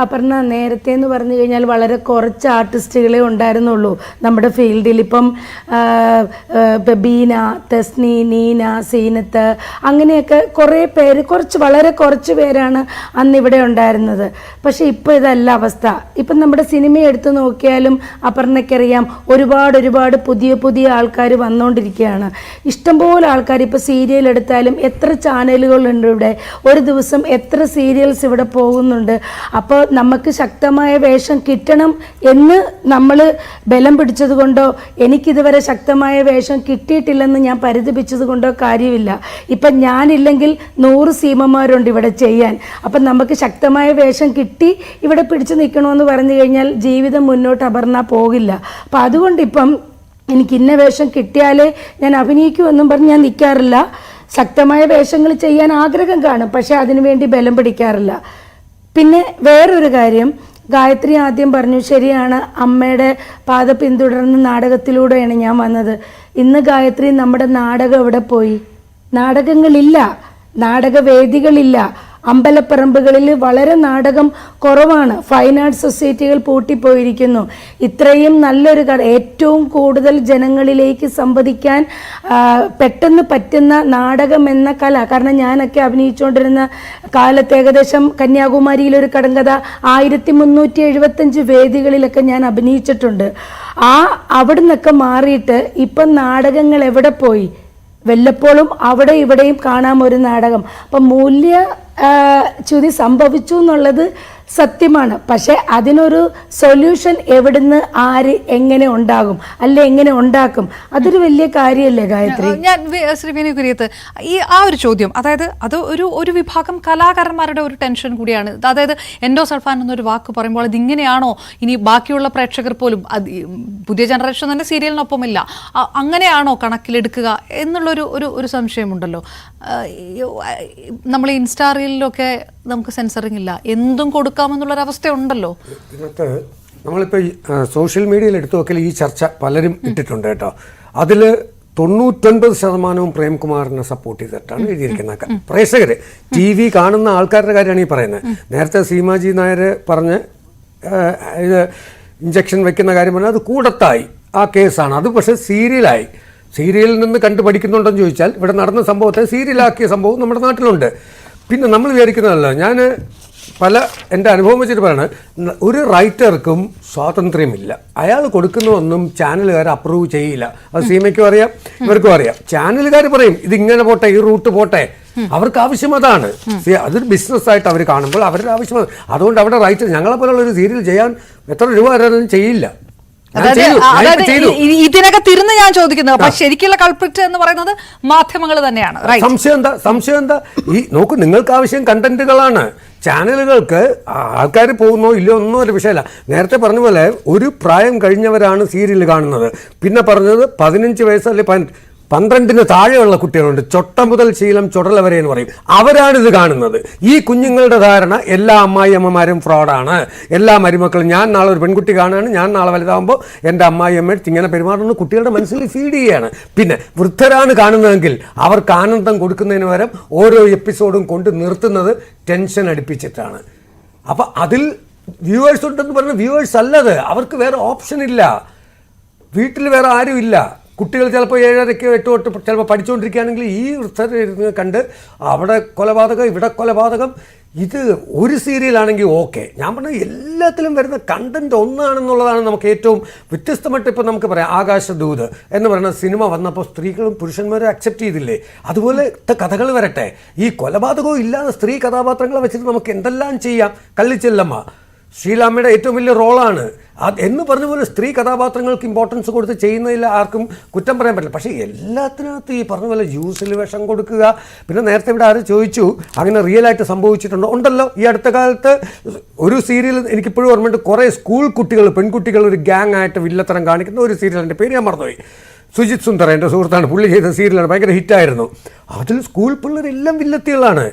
അപർണ നേരത്തെ എന്ന് പറഞ്ഞു കഴിഞ്ഞാൽ വളരെ കുറച്ച് ആർട്ടിസ്റ്റുകളെ ഉണ്ടായിരുന്നുള്ളൂ നമ്മുടെ ഫീൽഡിൽ. ഇപ്പം ബീന, തസ്നി, നീന, സീനത്ത്, അങ്ങനെയൊക്കെ കുറേ പേര്, വളരെ കുറച്ച് പേരാണ് അന്ന് ഇവിടെ ഉണ്ടായിരുന്നത്. പക്ഷെ ഇപ്പോൾ ഇതല്ല അവസ്ഥ. ഇപ്പം നമ്മുടെ സിനിമ എടുത്തു നോക്കിയാലും അപർണയ്ക്കറിയാം, ഒരുപാട് പുതിയ ആൾക്കാർ വന്നുകൊണ്ടിരിക്കുകയാണ്. ഇഷ്ടംപോലെ ആൾക്കാർ. ഇപ്പോൾ സീരിയൽ എടുത്താലും എത്ര ചാനലുകളുണ്ട് ഇവിടെ, ഒരു ദിവസം എത്ര സീരിയൽസ് ഇവിടെ പോകുന്നുണ്ട്. അപ്പോൾ നമുക്ക് ശക്തമായ വേഷം കിട്ടണം എന്ന് നമ്മൾ ബലം പിടിച്ചത് കൊണ്ടോ, എനിക്കിതുവരെ ശക്തമായ വേഷം കിട്ടിയിട്ടില്ലെന്ന് ഞാൻ പരിതപിച്ചത് കൊണ്ടോ കാര്യമില്ല. ഇപ്പം ഞാനില്ലെങ്കിൽ 100 സീമന്മാരുണ്ട് ഇവിടെ ചെയ്യാൻ. അപ്പം നമുക്ക് ശക്തമായ വേഷം കിട്ടി ഇവിടെ പിടിച്ചു നിൽക്കണമെന്ന് പറഞ്ഞു കഴിഞ്ഞാൽ ജീവിതം മുന്നോട്ട് അപർണ പോകില്ല. അപ്പം അതുകൊണ്ട് ഇപ്പം എനിക്ക് ഇന്ന വേഷം കിട്ടിയാലേ ഞാൻ അഭിനയിക്കുമെന്നും പറഞ്ഞ് ഞാൻ നിൽക്കാറില്ല. ശക്തമായ വേഷങ്ങൾ ചെയ്യാൻ ആഗ്രഹം കാണും, പക്ഷെ അതിനുവേണ്ടി ബലം പിടിക്കാറില്ല. പിന്നെ വേറൊരു കാര്യം, ഗായത്രി ആദ്യം പറഞ്ഞു, ശരിയാണ്, അമ്മയുടെ പാത പിന്തുടർന്ന് നാടകത്തിലൂടെയാണ് ഞാൻ വന്നത്. ഇന്ന് ഗായത്രി, നമ്മുടെ നാടകം എവിടെ പോയി? നാടകങ്ങളില്ല, നാടകവേദികളില്ല. അമ്പലപ്പറമ്പുകളിൽ വളരെ നാടകം കുറവാണ്. ഫൈൻ ആർട്സ് സൊസൈറ്റികൾ പൂട്ടിപ്പോയിരിക്കുന്നു. ഇത്രയും നല്ലൊരു ഏറ്റവും കൂടുതൽ ജനങ്ങളിലേക്ക് സംവദിക്കാൻ പെട്ടെന്ന് പറ്റുന്ന നാടകം എന്ന കല, കാരണം ഞാനൊക്കെ അഭിനയിച്ചുകൊണ്ടിരുന്ന കാലത്ത് ഏകദേശം കന്യാകുമാരിയിലൊരു കടങ്കഥ 1375 വേദികളിലൊക്കെ ഞാൻ അഭിനയിച്ചിട്ടുണ്ട്. അവിടെ നിന്നൊക്കെ മാറിയിട്ട് ഇപ്പം നാടകങ്ങൾ എവിടെ പോയി? വല്ലപ്പോഴും അവിടെ ഇവിടെയും കാണാം ഒരു നാടകം. അപ്പം ച്യുതി സംഭവിച്ചു എന്നുള്ളത് സത്യമാണ്. പക്ഷെ അതിനൊരു സൊല്യൂഷൻ എവിടുന്ന്, ആര്, എങ്ങനെ ഉണ്ടാകും, അല്ലെ എങ്ങനെ ഉണ്ടാക്കും? അതൊരു വലിയ കാര്യമല്ലേ ഗായത്രി? ഞാൻ ശ്രീ വിനു കുര്യത്ത്, ഒരു ചോദ്യം, അതായത് അത് ഒരു വിഭാഗം കലാകാരന്മാരുടെ ഒരു ടെൻഷൻ കൂടിയാണ്. അതായത് എൻഡോസൾഫാൻ എന്നൊരു വാക്ക് പറയുമ്പോൾ അത് ഇങ്ങനെയാണോ ഇനി ബാക്കിയുള്ള പ്രേക്ഷകർ പോലും, പുതിയ ജനറേഷൻ തന്നെ സീരിയലിനൊപ്പമില്ല, അങ്ങനെയാണോ കണക്കിലെടുക്കുക എന്നുള്ളൊരു സംശയമുണ്ടല്ലോ. നമ്മൾ ഇൻസ്റ്റാ റീലിലൊക്കെ നമുക്ക് സെൻസറിങ് ഇല്ല, എന്തും കൊടുക്കാമെന്നുള്ളൊരവസ്ഥ ഉണ്ടല്ലോ. ഇതിനകത്ത് നമ്മളിപ്പോൾ സോഷ്യൽ മീഡിയയിൽ എടുത്തു നോക്കിയാൽ ഈ ചർച്ച പലരും ഇട്ടിട്ടുണ്ട് കേട്ടോ. അതിൽ 99% പ്രേംകുമാറിനെ സപ്പോർട്ട് ചെയ്തിട്ടാണ് എഴുതിയിരിക്കുന്നത്. പ്രേക്ഷകർ, TV കാണുന്ന ആൾക്കാരുടെ കാര്യമാണ് ഈ പറയുന്നത്. നേരത്തെ സീമാജി നായർ പറഞ്ഞ് ഇത് ഇഞ്ചക്ഷൻ വെക്കുന്ന കാര്യം പറഞ്ഞാൽ അത് കൂടത്തായി ആ കേസാണ്. അത് പക്ഷേ സീരിയലായി. സീരിയലിൽ നിന്ന് കണ്ടു പഠിക്കുന്നുണ്ടെന്ന് ചോദിച്ചാൽ ഇവിടെ നടന്ന സംഭവത്തെ സീരിയലാക്കിയ സംഭവം നമ്മുടെ നാട്ടിലുണ്ട്. പിന്നെ നമ്മൾ വിചാരിക്കുന്നതല്ല, ഞാൻ എൻ്റെ അനുഭവം വെച്ചിട്ട് പറയണത്, ഒരു റൈറ്റർക്കും സ്വാതന്ത്ര്യമില്ല. അയാൾ കൊടുക്കുന്നതൊന്നും ചാനലുകാർ അപ്രൂവ് ചെയ്യില്ല. അത് സീമയ്ക്കും അറിയാം, ഇവർക്കും അറിയാം. ചാനലുകാർ പറയും ഇതിങ്ങനെ പോട്ടെ, ഈ റൂട്ട് പോട്ടെ, അവർക്ക് ആവശ്യം അതാണ്. അതൊരു ബിസിനസ്സായിട്ട് അവർ കാണുമ്പോൾ അവരുടെ ആവശ്യം. അതുകൊണ്ട് അവിടെ റൈറ്റർ, ഞങ്ങളെ പോലുള്ള ഒരു സീരിയൽ ചെയ്യാൻ എത്ര രൂപ വരാനും ചെയ്യില്ല. ഇതിനകത്തിരുന്ന് ഞാൻ ചോദിക്കുന്നത്, അപ്പൊ ശരിക്കുള്ള കൾപ്രിറ്റ് എന്ന് പറയുന്നത് മാധ്യമങ്ങൾ തന്നെയാണ്. സംശയം എന്താ? ഈ നോക്കൂ, നിങ്ങൾക്ക് ആവശ്യം കണ്ടന്റുകളാണ്. ചാനലുകൾക്ക് ആൾക്കാർ പോകുന്നോ ഇല്ലയോ ഒന്നും ഒരു വിഷയമല്ല. നേരത്തെ പറഞ്ഞ പോലെ ഒരു പ്രായം കഴിഞ്ഞവരാണ് സീരിയൽ കാണുന്നത്. പിന്നെ പറഞ്ഞത് 15 വയസ്സ് അല്ലെ 12-ന് താഴെയുള്ള കുട്ടികളുണ്ട്. ചൊട്ട മുതൽ ശീലം ചുടല വരെ എന്ന് പറയും. അവരാണിത് കാണുന്നത്. ഈ കുഞ്ഞുങ്ങളുടെ ധാരണ എല്ലാ അമ്മായിയമ്മമാരും ഫ്രോഡാണ്, എല്ലാ മരുമക്കളും. ഞാൻ നാളെ ഒരു പെൺകുട്ടി കാണുകയാണ്, ഞാൻ നാളെ വലുതാകുമ്പോൾ എൻ്റെ അമ്മായിയമ്മ ഇങ്ങനെ പെരുമാറുന്നു കുട്ടികളുടെ മനസ്സിൽ ഫീഡ് ചെയ്യുകയാണ്. പിന്നെ വൃദ്ധരാണ് കാണുന്നതെങ്കിൽ അവർക്ക് ആനന്ദം കൊടുക്കുന്നതിന് പകരം ഓരോ എപ്പിസോഡും കൊണ്ട് നിർത്തുന്നത് ടെൻഷൻ അടുപ്പിച്ചിട്ടാണ്. അപ്പം അതിൽ വ്യൂവേഴ്സ് ഉണ്ടെന്ന് പറഞ്ഞ വ്യൂവേഴ്സ് അല്ലത്. അവർക്ക് വേറെ ഓപ്ഷൻ ഇല്ല. വീട്ടിൽ വേറെ ആരും ഇല്ല. കുട്ടികൾ ചിലപ്പോൾ 7:30 8 തൊട്ട് ചിലപ്പോൾ പഠിച്ചുകൊണ്ടിരിക്കുകയാണെങ്കിൽ ഈ വൃദ്ധർ കണ്ട് അവിടെ കൊലപാതകം, ഇവിടെ കൊലപാതകം. ഇത് ഒരു സീരിയലാണെങ്കിൽ ഓക്കെ. ഞാൻ പറഞ്ഞ എല്ലാത്തിലും വരുന്ന കണ്ടന്റ് ഒന്നാണെന്നുള്ളതാണ് നമുക്ക് ഏറ്റവും വ്യത്യസ്തമായിട്ട്. ഇപ്പോൾ നമുക്ക് പറയാം, ആകാശദൂത് എന്ന് പറയുന്ന സിനിമ വന്നപ്പോൾ സ്ത്രീകളും പുരുഷന്മാരും അക്സെപ്റ്റ് ചെയ്തില്ലേ? അതുപോലത്തെ കഥകൾ വരട്ടെ. ഈ കൊലപാതകവും ഇല്ലാതെ സ്ത്രീ കഥാപാത്രങ്ങളെ വെച്ചിട്ട് നമുക്ക് എന്തെല്ലാം ചെയ്യാം. കള്ളിച്ചെല്ലമ്മ ശ്രീലാമ്മയുടെ ഏറ്റവും വലിയ റോളാണ് എന്ന് പറഞ്ഞ പോലെ സ്ത്രീ കഥാപാത്രങ്ങൾക്ക് ഇമ്പോർട്ടൻസ് കൊടുത്ത് ചെയ്യുന്നതിൽ ആർക്കും കുറ്റം പറയാൻ പറ്റില്ല. പക്ഷേ എല്ലാത്തിനകത്ത് ഈ പറഞ്ഞ പോലെ ജ്യൂസിൽ വിഷം കൊടുക്കുക. പിന്നെ നേരത്തെ ഇവിടെ ആരും ചോദിച്ചു, അങ്ങനെ റിയലായിട്ട് സംഭവിച്ചിട്ടുണ്ടോ? ഉണ്ടല്ലോ. ഈ അടുത്ത കാലത്ത് ഒരു സീരിയൽ എനിക്കിപ്പോഴും ഓർമ്മയുണ്ട്. കുറേ സ്കൂൾ കുട്ടികൾ, പെൺകുട്ടികൾ ഒരു ഗ്യാങ് ആയിട്ട് വില്ലത്തരം കാണിക്കുന്ന ഒരു സീരിയലിൻ്റെ പേര് ഞാൻ മറന്നുപോയി. സുജിത് സുന്ദർ എൻ്റെ സുഹൃത്താണ്, പുള്ളി ചെയ്ത സീരിയലാണ്, ഭയങ്കര ഹിറ്റായിരുന്നു. അതിൽ സ്കൂൾ പിള്ളേരെല്ലാം വില്ലത്തികളാണ്.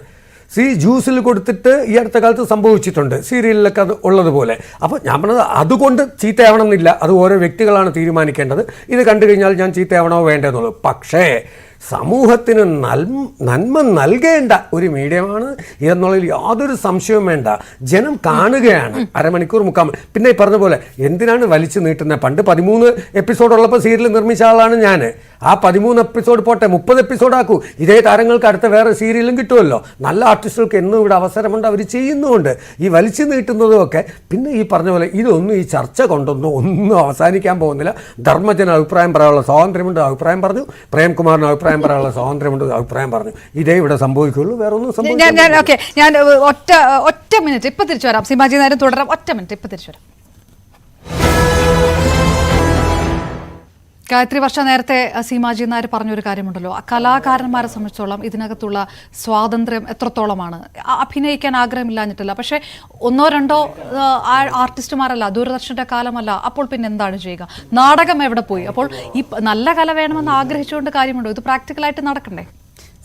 ജ്യൂസിൽ കൊടുത്തിട്ട് ഈ അടുത്ത കാലത്ത് സംഭവിച്ചിട്ടുണ്ട് സീരിയലിലൊക്കെ അത് ഉള്ളതുപോലെ. അപ്പോൾ ഞാൻ പറഞ്ഞത് അതുകൊണ്ട് ചീത്തയാവണം എന്നില്ല, അത് ഓരോ വ്യക്തികളാണ് തീരുമാനിക്കേണ്ടത്. ഇത് കണ്ടു കഴിഞ്ഞാൽ ഞാൻ ചീത്തയാവണോ വേണ്ടെന്നുള്ളത്. പക്ഷേ സമൂഹത്തിന് നന്മ നൽകേണ്ട ഒരു മീഡിയമാണ് ഇതെന്നുള്ളതിൽ യാതൊരു സംശയവും വേണ്ട. ജനം കാണുകയാണ് അരമണിക്കൂർ മുക്കാൽ. പിന്നെ ഈ പറഞ്ഞ പോലെ എന്തിനാണ് വലിച്ചു നീട്ടുന്നത്? പണ്ട് 13 എപ്പിസോഡുള്ളപ്പോൾ സീരിയൽ നിർമ്മിച്ച ആളാണ് ഞാൻ. ആ 13 എപ്പിസോഡ് പോട്ടെ, 30 എപ്പിസോഡാക്കൂ. ഇതേ താരങ്ങൾക്ക് അടുത്ത വേറെ സീരിയലും കിട്ടുമല്ലോ. നല്ല ആർട്ടിസ്റ്റുകൾക്ക് എന്നും ഇവിടെ അവസരമുണ്ട്, അവർ ചെയ്യുന്നുമുണ്ട്. ഈ വലിച്ചു നീട്ടുന്നതും ഒക്കെ പിന്നെ ഈ പറഞ്ഞ പോലെ ഇതൊന്നും ഈ ചർച്ച ഒന്നും അവസാനിക്കാൻ പോകുന്നില്ല. ധർമ്മജന് അഭിപ്രായം പറയാനുള്ള സ്വാതന്ത്ര്യമുണ്ട്, അഭിപ്രായം പറഞ്ഞു. പ്രേംകുമാറിന് അഭിപ്രായം പറയാനുള്ള സ്വാതന്ത്ര്യമുണ്ട്, അഭിപ്രായം പറഞ്ഞു. ഇതേ ഇവിടെ സംഭവിക്കുള്ളൂ, വേറെ ഒന്നും സംഭവിക്കില്ല. ഞാൻ ഒറ്റ മിനിറ്റ് ഇപ്പൊ തിരിച്ചു വരാം. സീമാജി നായർ തുടരാം. ഒറ്റ മിനിറ്റ് ഇപ്പൊ തിരിച്ചു വരാം. ഗായത്രി വർഷ, നേരത്തെ സീമാജി നായർ പറഞ്ഞൊരു കാര്യമുണ്ടല്ലോ, കലാകാരന്മാരെ സംബന്ധിച്ചോളം ഇതിനകത്തുള്ള സ്വാതന്ത്ര്യം എത്രത്തോളമാണ്. അഭിനയിക്കാൻ ആഗ്രഹമില്ലാഞ്ഞിട്ടില്ല, പക്ഷേ 1-2 ആർട്ടിസ്റ്റുമാരല്ല, ദൂരദർശന്റെ കാലമല്ല. അപ്പോൾ പിന്നെ എന്താണ് ചെയ്യുക? നാടകം എവിടെ പോയി? അപ്പോൾ ഈ നല്ല കല വേണമെന്ന് ആഗ്രഹിച്ചുകൊണ്ട് കാര്യമുണ്ടോ? ഇത് പ്രാക്ടിക്കലായിട്ട് നടക്കണ്ടേ?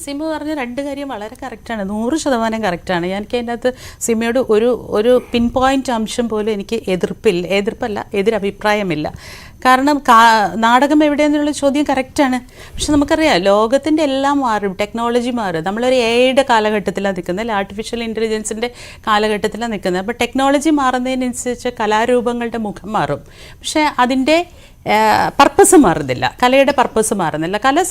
സിമ പറഞ്ഞ 2 കാര്യം വളരെ കറക്റ്റാണ്, 100% കറക്റ്റാണ്. എനിക്ക് അതിൻ്റെ അകത്ത് സിമയോട് ഒരു പിൻ പോയിന്റ് അംശം പോലും എനിക്ക് എതിരഭിപ്രായമില്ല. കാരണം നാടകം എവിടെയെന്നുള്ള ചോദ്യം കറക്റ്റാണ്. പക്ഷെ നമുക്കറിയാം ലോകത്തിൻ്റെ എല്ലാം മാറും, ടെക്നോളജി മാറും. നമ്മളൊരു എയുടെ കാലഘട്ടത്തിലാണ് നിൽക്കുന്നത്, ആർട്ടിഫിഷ്യൽ ഇൻ്റലിജൻസിൻ്റെ കാലഘട്ടത്തിലാണ് നിൽക്കുന്നത്. അപ്പോൾ ടെക്നോളജി മാറുന്നതിനനുസരിച്ച് കലാരൂപങ്ങളുടെ മുഖം മാറും, പക്ഷേ അതിൻ്റെ പർപ്പസ് മാറുന്നില്ല, കലയുടെ പർപ്പസ് മാറുന്നില്ല. കല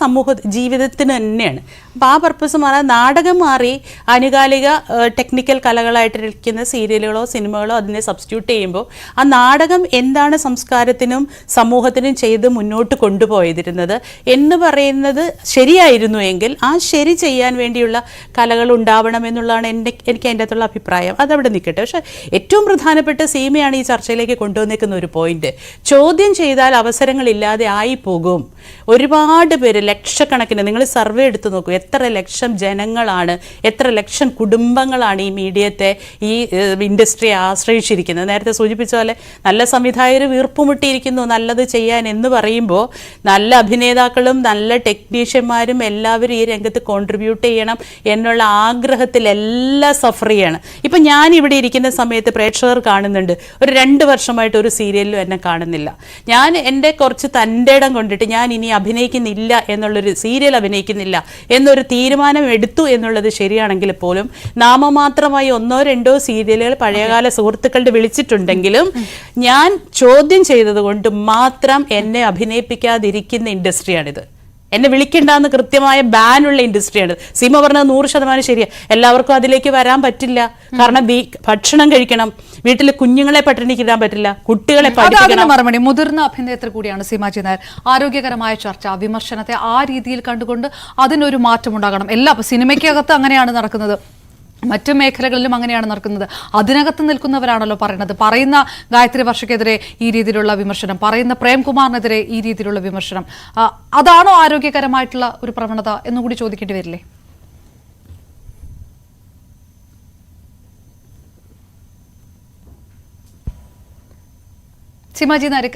ജീവിതത്തിന് തന്നെയാണ്. അപ്പോൾ ആ പർപ്പസ് മാറാൻ നാടകം മാറി ആനുകാലിക ടെക്നിക്കൽ കലകളായിട്ടിരിക്കുന്ന സീരിയലുകളോ സിനിമകളോ അതിനെ സബ്സ്റ്റിറ്റ്യൂട്ട് ചെയ്യുമ്പോൾ ആ നാടകം എന്താണ് സംസ്കാരത്തിനും സമൂഹത്തിനും ചെയ്ത് മുന്നോട്ട് കൊണ്ടുപോയിരുന്നത് എന്ന് പറയുന്നത് ശരിയായിരുന്നു എങ്കിൽ ആ ശരി ചെയ്യാൻ വേണ്ടിയുള്ള കലകൾ ഉണ്ടാവണം എന്നുള്ളതാണ് എനിക്ക് അതിൻ്റെ അകത്തുള്ള അഭിപ്രായം. അതവിടെ നിൽക്കട്ടെ. പക്ഷേ ഏറ്റവും പ്രധാനപ്പെട്ട സീമയാണ് ഈ ചർച്ചയിലേക്ക് കൊണ്ടുവന്നിരിക്കുന്ന ഒരു പോയിന്റ്. ചോദ്യം ചെയ്താൽ അവസരങ്ങളില്ലാതെ ആയി പോകും. ഒരുപാട് പേര്, ലക്ഷക്കണക്കിന്, നിങ്ങൾ സർവേ എടുത്ത് നോക്കൂ, എത്ര ലക്ഷം ജനങ്ങളാണ്, എത്ര ലക്ഷം കുടുംബങ്ങളാണ് ഈ മീഡിയത്തെ, ഈ ഇൻഡസ്ട്രിയെ ആശ്രയിച്ചിരിക്കുന്നത്. നേരത്തെ സൂചിപ്പിച്ച പോലെ നല്ല സംവിധായകർ വീർപ്പുമുട്ടിയിരിക്കുന്നു നല്ലത് ചെയ്യാൻ എന്ന് പറയുമ്പോൾ നല്ല അഭിനേതാക്കളും നല്ല ടെക്നീഷ്യന്മാരും എല്ലാവരും ഈ രംഗത്ത് കോൺട്രിബ്യൂട്ട് ചെയ്യണം എന്നുള്ള ആഗ്രഹത്തിൽ എല്ലാം സഫർ ചെയ്യാണ്. ഇപ്പം ഞാൻ ഇവിടെ ഇരിക്കുന്ന സമയത്ത് പ്രേക്ഷകർ കാണുന്നുണ്ട്, ഒരു 2 വർഷമായിട്ട് ഒരു സീരിയലിലും എന്നെ കാണുന്നില്ല. ഞാൻ എൻ്റെ കുറച്ച് തൻ്റെ ഇടം കൊണ്ടിട്ട് ഞാൻ ഇനി അഭിനയിക്കുന്നില്ല എന്നുള്ളൊരു സീരിയൽ അഭിനയിക്കുന്നില്ല എന്നൊരു തീരുമാനം എടുത്തു എന്നുള്ളത് ശരിയാണെങ്കിൽ പോലും നാമമാത്രമായി 1-2 സീരിയലുകൾ പഴയകാല സുഹൃത്തുക്കളുടെ വിളിച്ചിട്ടുണ്ടെങ്കിലും ഞാൻ ചോദ്യം ചെയ്തത് കൊണ്ട് മാത്രം എന്നെ അഭിനയിപ്പിക്കാതിരിക്കുന്ന ഇൻഡസ്ട്രിയാണിത്. എന്നെ വിളിക്കണ്ടെന്ന് കൃത്യമായ ബാനുള്ള ഇൻഡസ്ട്രിയാണ്. സീമ പറഞ്ഞത് 100% ശരിയാണ്. എല്ലാവർക്കും അതിലേക്ക് വരാൻ പറ്റില്ല. കാരണം ഭക്ഷണം കഴിക്കണം, വീട്ടിൽ കുഞ്ഞുങ്ങളെ പട്ടിണിക്കിടാൻ പറ്റില്ല, കുട്ടികളെ പഠിപ്പിക്കണം. മറുപടി മുതിർന്ന അഭിനേത്രി കൂടിയാണ് സീമാജി നായർ. ആരോഗ്യകരമായ ചർച്ച, വിമർശനത്തെ ആ രീതിയിൽ കണ്ടുകൊണ്ട് അതിനൊരു മാറ്റം ഉണ്ടാകണം. സിനിമയ്ക്കകത്ത് അങ്ങനെയാണ് നടക്കുന്നത്, മറ്റു മേഖലകളിലും അങ്ങനെയാണ് നടക്കുന്നത്. അതിനകത്ത് നിൽക്കുന്നവരാണല്ലോ പറയുന്ന ഗായത്രി വർഷയ്ക്കെതിരെ ഈ രീതിയിലുള്ള വിമർശനം, പറയുന്ന പ്രേംകുമാറിനെതിരെ ഈ രീതിയിലുള്ള വിമർശനം, അതാണോ ആരോഗ്യകരമായിട്ടുള്ള ഒരു പ്രവണത എന്നുകൂടി ചോദിക്കേണ്ടി വരില്ലേ? സീമാജി നായർ,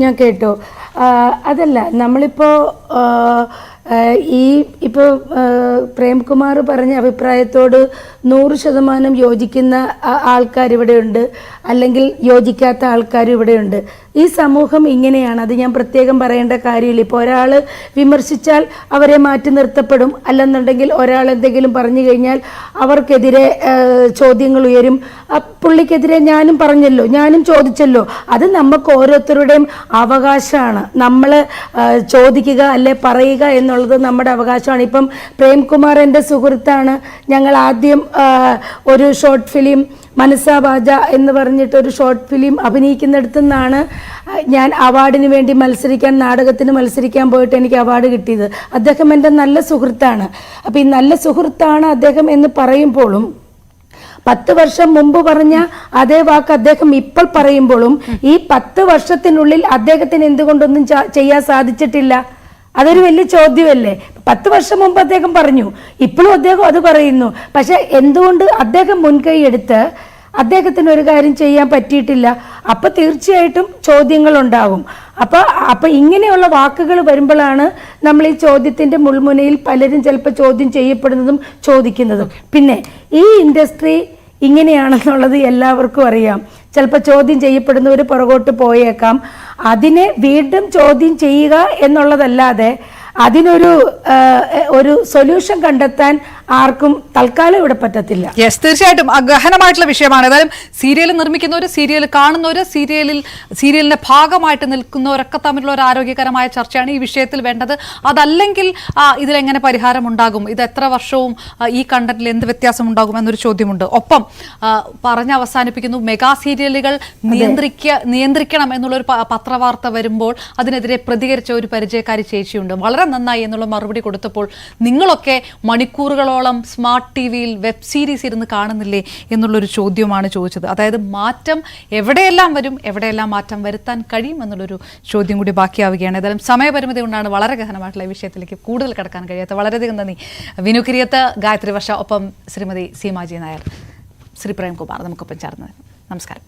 ഞാൻ കേട്ടു. അതല്ല, നമ്മളിപ്പോൾ ഇപ്പോൾ പ്രേംകുമാർ പറഞ്ഞ അഭിപ്രായത്തോട് 100% യോജിക്കുന്ന ആൾക്കാരിവിടെയുണ്ട്, അല്ലെങ്കിൽ യോജിക്കാത്ത ആൾക്കാരും ഇവിടെയുണ്ട്. ഈ സമൂഹം ഇങ്ങനെയാണ്, അത് ഞാൻ പ്രത്യേകം പറയേണ്ട കാര്യമില്ല. ഇപ്പോൾ ഒരാൾ വിമർശിച്ചാൽ അവരെ മാറ്റി നിർത്തപ്പെടും, അല്ലെന്നുണ്ടെങ്കിൽ ഒരാൾ എന്തെങ്കിലും പറഞ്ഞു കഴിഞ്ഞാൽ അവർക്കെതിരെ ചോദ്യങ്ങൾ ഉയരും. പുള്ളിക്കെതിരെ ഞാനും പറഞ്ഞല്ലോ, ഞാനും ചോദിച്ചല്ലോ. അത് നമുക്ക് ഓരോരുത്തരുടെയും അവകാശമാണ്. നമ്മൾ ചോദിക്കുക അല്ലെ പറയുക എന്നുള്ളത് നമ്മുടെ അവകാശമാണ്. ഇപ്പം പ്രേംകുമാർ എൻ്റെ സുഹൃത്താണ്. ഞങ്ങൾ ആദ്യം ഒരു ഷോർട്ട് ഫിലിം മനസ്സാവാച എന്ന് പറഞ്ഞിട്ട് ഒരു ഷോർട്ട് ഫിലിം അഭിനയിക്കുന്നിടത്തു നിന്നാണ് ഞാൻ അവാർഡിന് വേണ്ടി നാടകത്തിന് മത്സരിക്കാൻ പോയിട്ട് എനിക്ക് അവാർഡ് കിട്ടിയത്. അദ്ദേഹം എൻ്റെ നല്ല സുഹൃത്താണ്. അപ്പോൾ ഈ നല്ല സുഹൃത്താണ് അദ്ദേഹം എന്ന് പറയുമ്പോഴും 10 വർഷം മുമ്പ് പറഞ്ഞ അതേ വാക്ക് അദ്ദേഹം ഇപ്പോൾ പറയുമ്പോഴും ഈ 10 വർഷത്തിനുള്ളിൽ അദ്ദേഹത്തിന് എന്തുകൊണ്ടൊന്നും ചെയ്യാൻ സാധിച്ചിട്ടില്ല? അതൊരു വലിയ ചോദ്യമല്ലേ. 10 വർഷം മുമ്പ് അദ്ദേഹം പറഞ്ഞു, ഇപ്പോഴും അദ്ദേഹം അത് പറയുന്നു. പക്ഷെ എന്തുകൊണ്ട് അദ്ദേഹം മുൻകൈ എടുത്ത് അദ്ദേഹത്തിന് ഒരു കാര്യം ചെയ്യാൻ പറ്റിയിട്ടില്ല? അപ്പൊ തീർച്ചയായിട്ടും ചോദ്യങ്ങൾ ഉണ്ടാകും. അപ്പൊ ഇങ്ങനെയുള്ള വാക്കുകൾ വരുമ്പോഴാണ് നമ്മൾ ഈ ചോദ്യത്തിന്റെ മുൾമുനയിൽ പലരും ചിലപ്പോൾ ചോദ്യം ചെയ്യപ്പെടുന്നതും ചോദിക്കുന്നതും. പിന്നെ ഈ ഇൻഡസ്ട്രി ഇങ്ങനെയാണെന്നുള്ളത് എല്ലാവർക്കും അറിയാം. ചിലപ്പോൾ ചോദ്യം ചെയ്യപ്പെടുന്നവർ പുറകോട്ട് പോയേക്കാം. അതിനെ വീണ്ടും ചോദ്യം ചെയ്യുക എന്നുള്ളതല്ലാതെ അതിനൊരു ഒരു സൊല്യൂഷൻ കണ്ടെത്താൻ ആർക്കും തൽക്കാലം ഇവിടെ പറ്റത്തില്ല. യെസ്, തീർച്ചയായിട്ടും ഗഹനമായിട്ടുള്ള വിഷയമാണ്. ഏതായാലും സീരിയൽ നിർമ്മിക്കുന്നവർ, സീരിയൽ കാണുന്നവർ, സീരിയലിന്റെ ഭാഗമായിട്ട് നിൽക്കുന്നവരൊക്കെ തമ്മിലുള്ള ഒരു ആരോഗ്യകരമായ ചർച്ചയാണ് ഈ വിഷയത്തിൽ വേണ്ടത്. അതല്ലെങ്കിൽ ഇതിലെങ്ങനെ പരിഹാരം ഉണ്ടാകും, ഇത് എത്ര വർഷവും ഈ കണ്ടന്റിൽ എന്ത് വ്യത്യാസം ഉണ്ടാകും എന്നൊരു ചോദ്യമുണ്ട്. ഒപ്പം പറഞ്ഞ് അവസാനിപ്പിക്കുന്നു, മെഗാ സീരിയലുകൾ നിയന്ത്രിക്കണം എന്നുള്ളൊരു പത്രവാർത്ത വരുമ്പോൾ അതിനെതിരെ പ്രതികരിച്ച ഒരു പരിചയക്കാരി ചേച്ചിയുണ്ട്. വളരെ നന്നായി എന്നുള്ള മറുപടി കൊടുത്തപ്പോൾ നിങ്ങളൊക്കെ മണിക്കൂറുകളോളം സ്മാർട്ട് ടിവിയിൽ വെബ് സീരീസ് ഇരുന്ന് കാണുന്നില്ലേ എന്നുള്ളൊരു ചോദ്യമാണ് ചോദിച്ചത്. അതായത് മാറ്റം എവിടെയെല്ലാം വരും, എവിടെയെല്ലാം മാറ്റം വരുത്താൻ കഴിയും എന്നുള്ളൊരു ചോദ്യം കൂടി ബാക്കിയാവുകയാണ്. ഏതായാലും സമയപരിമിതി കൊണ്ടാണ് വളരെ ഗഹനമായിട്ടുള്ള ഈ വിഷയത്തിലേക്ക് കൂടുതൽ കടക്കാൻ കഴിയാത്ത. വളരെയധികം നന്ദി വിനു കിരിയത്ത്, ഗായത്രി വർഷ, ഒപ്പം ശ്രീമതി സീമാജി നായർ, ശ്രീ പ്രേംകുമാർ നമുക്കൊപ്പം ചേർന്നത്. നമസ്കാരം.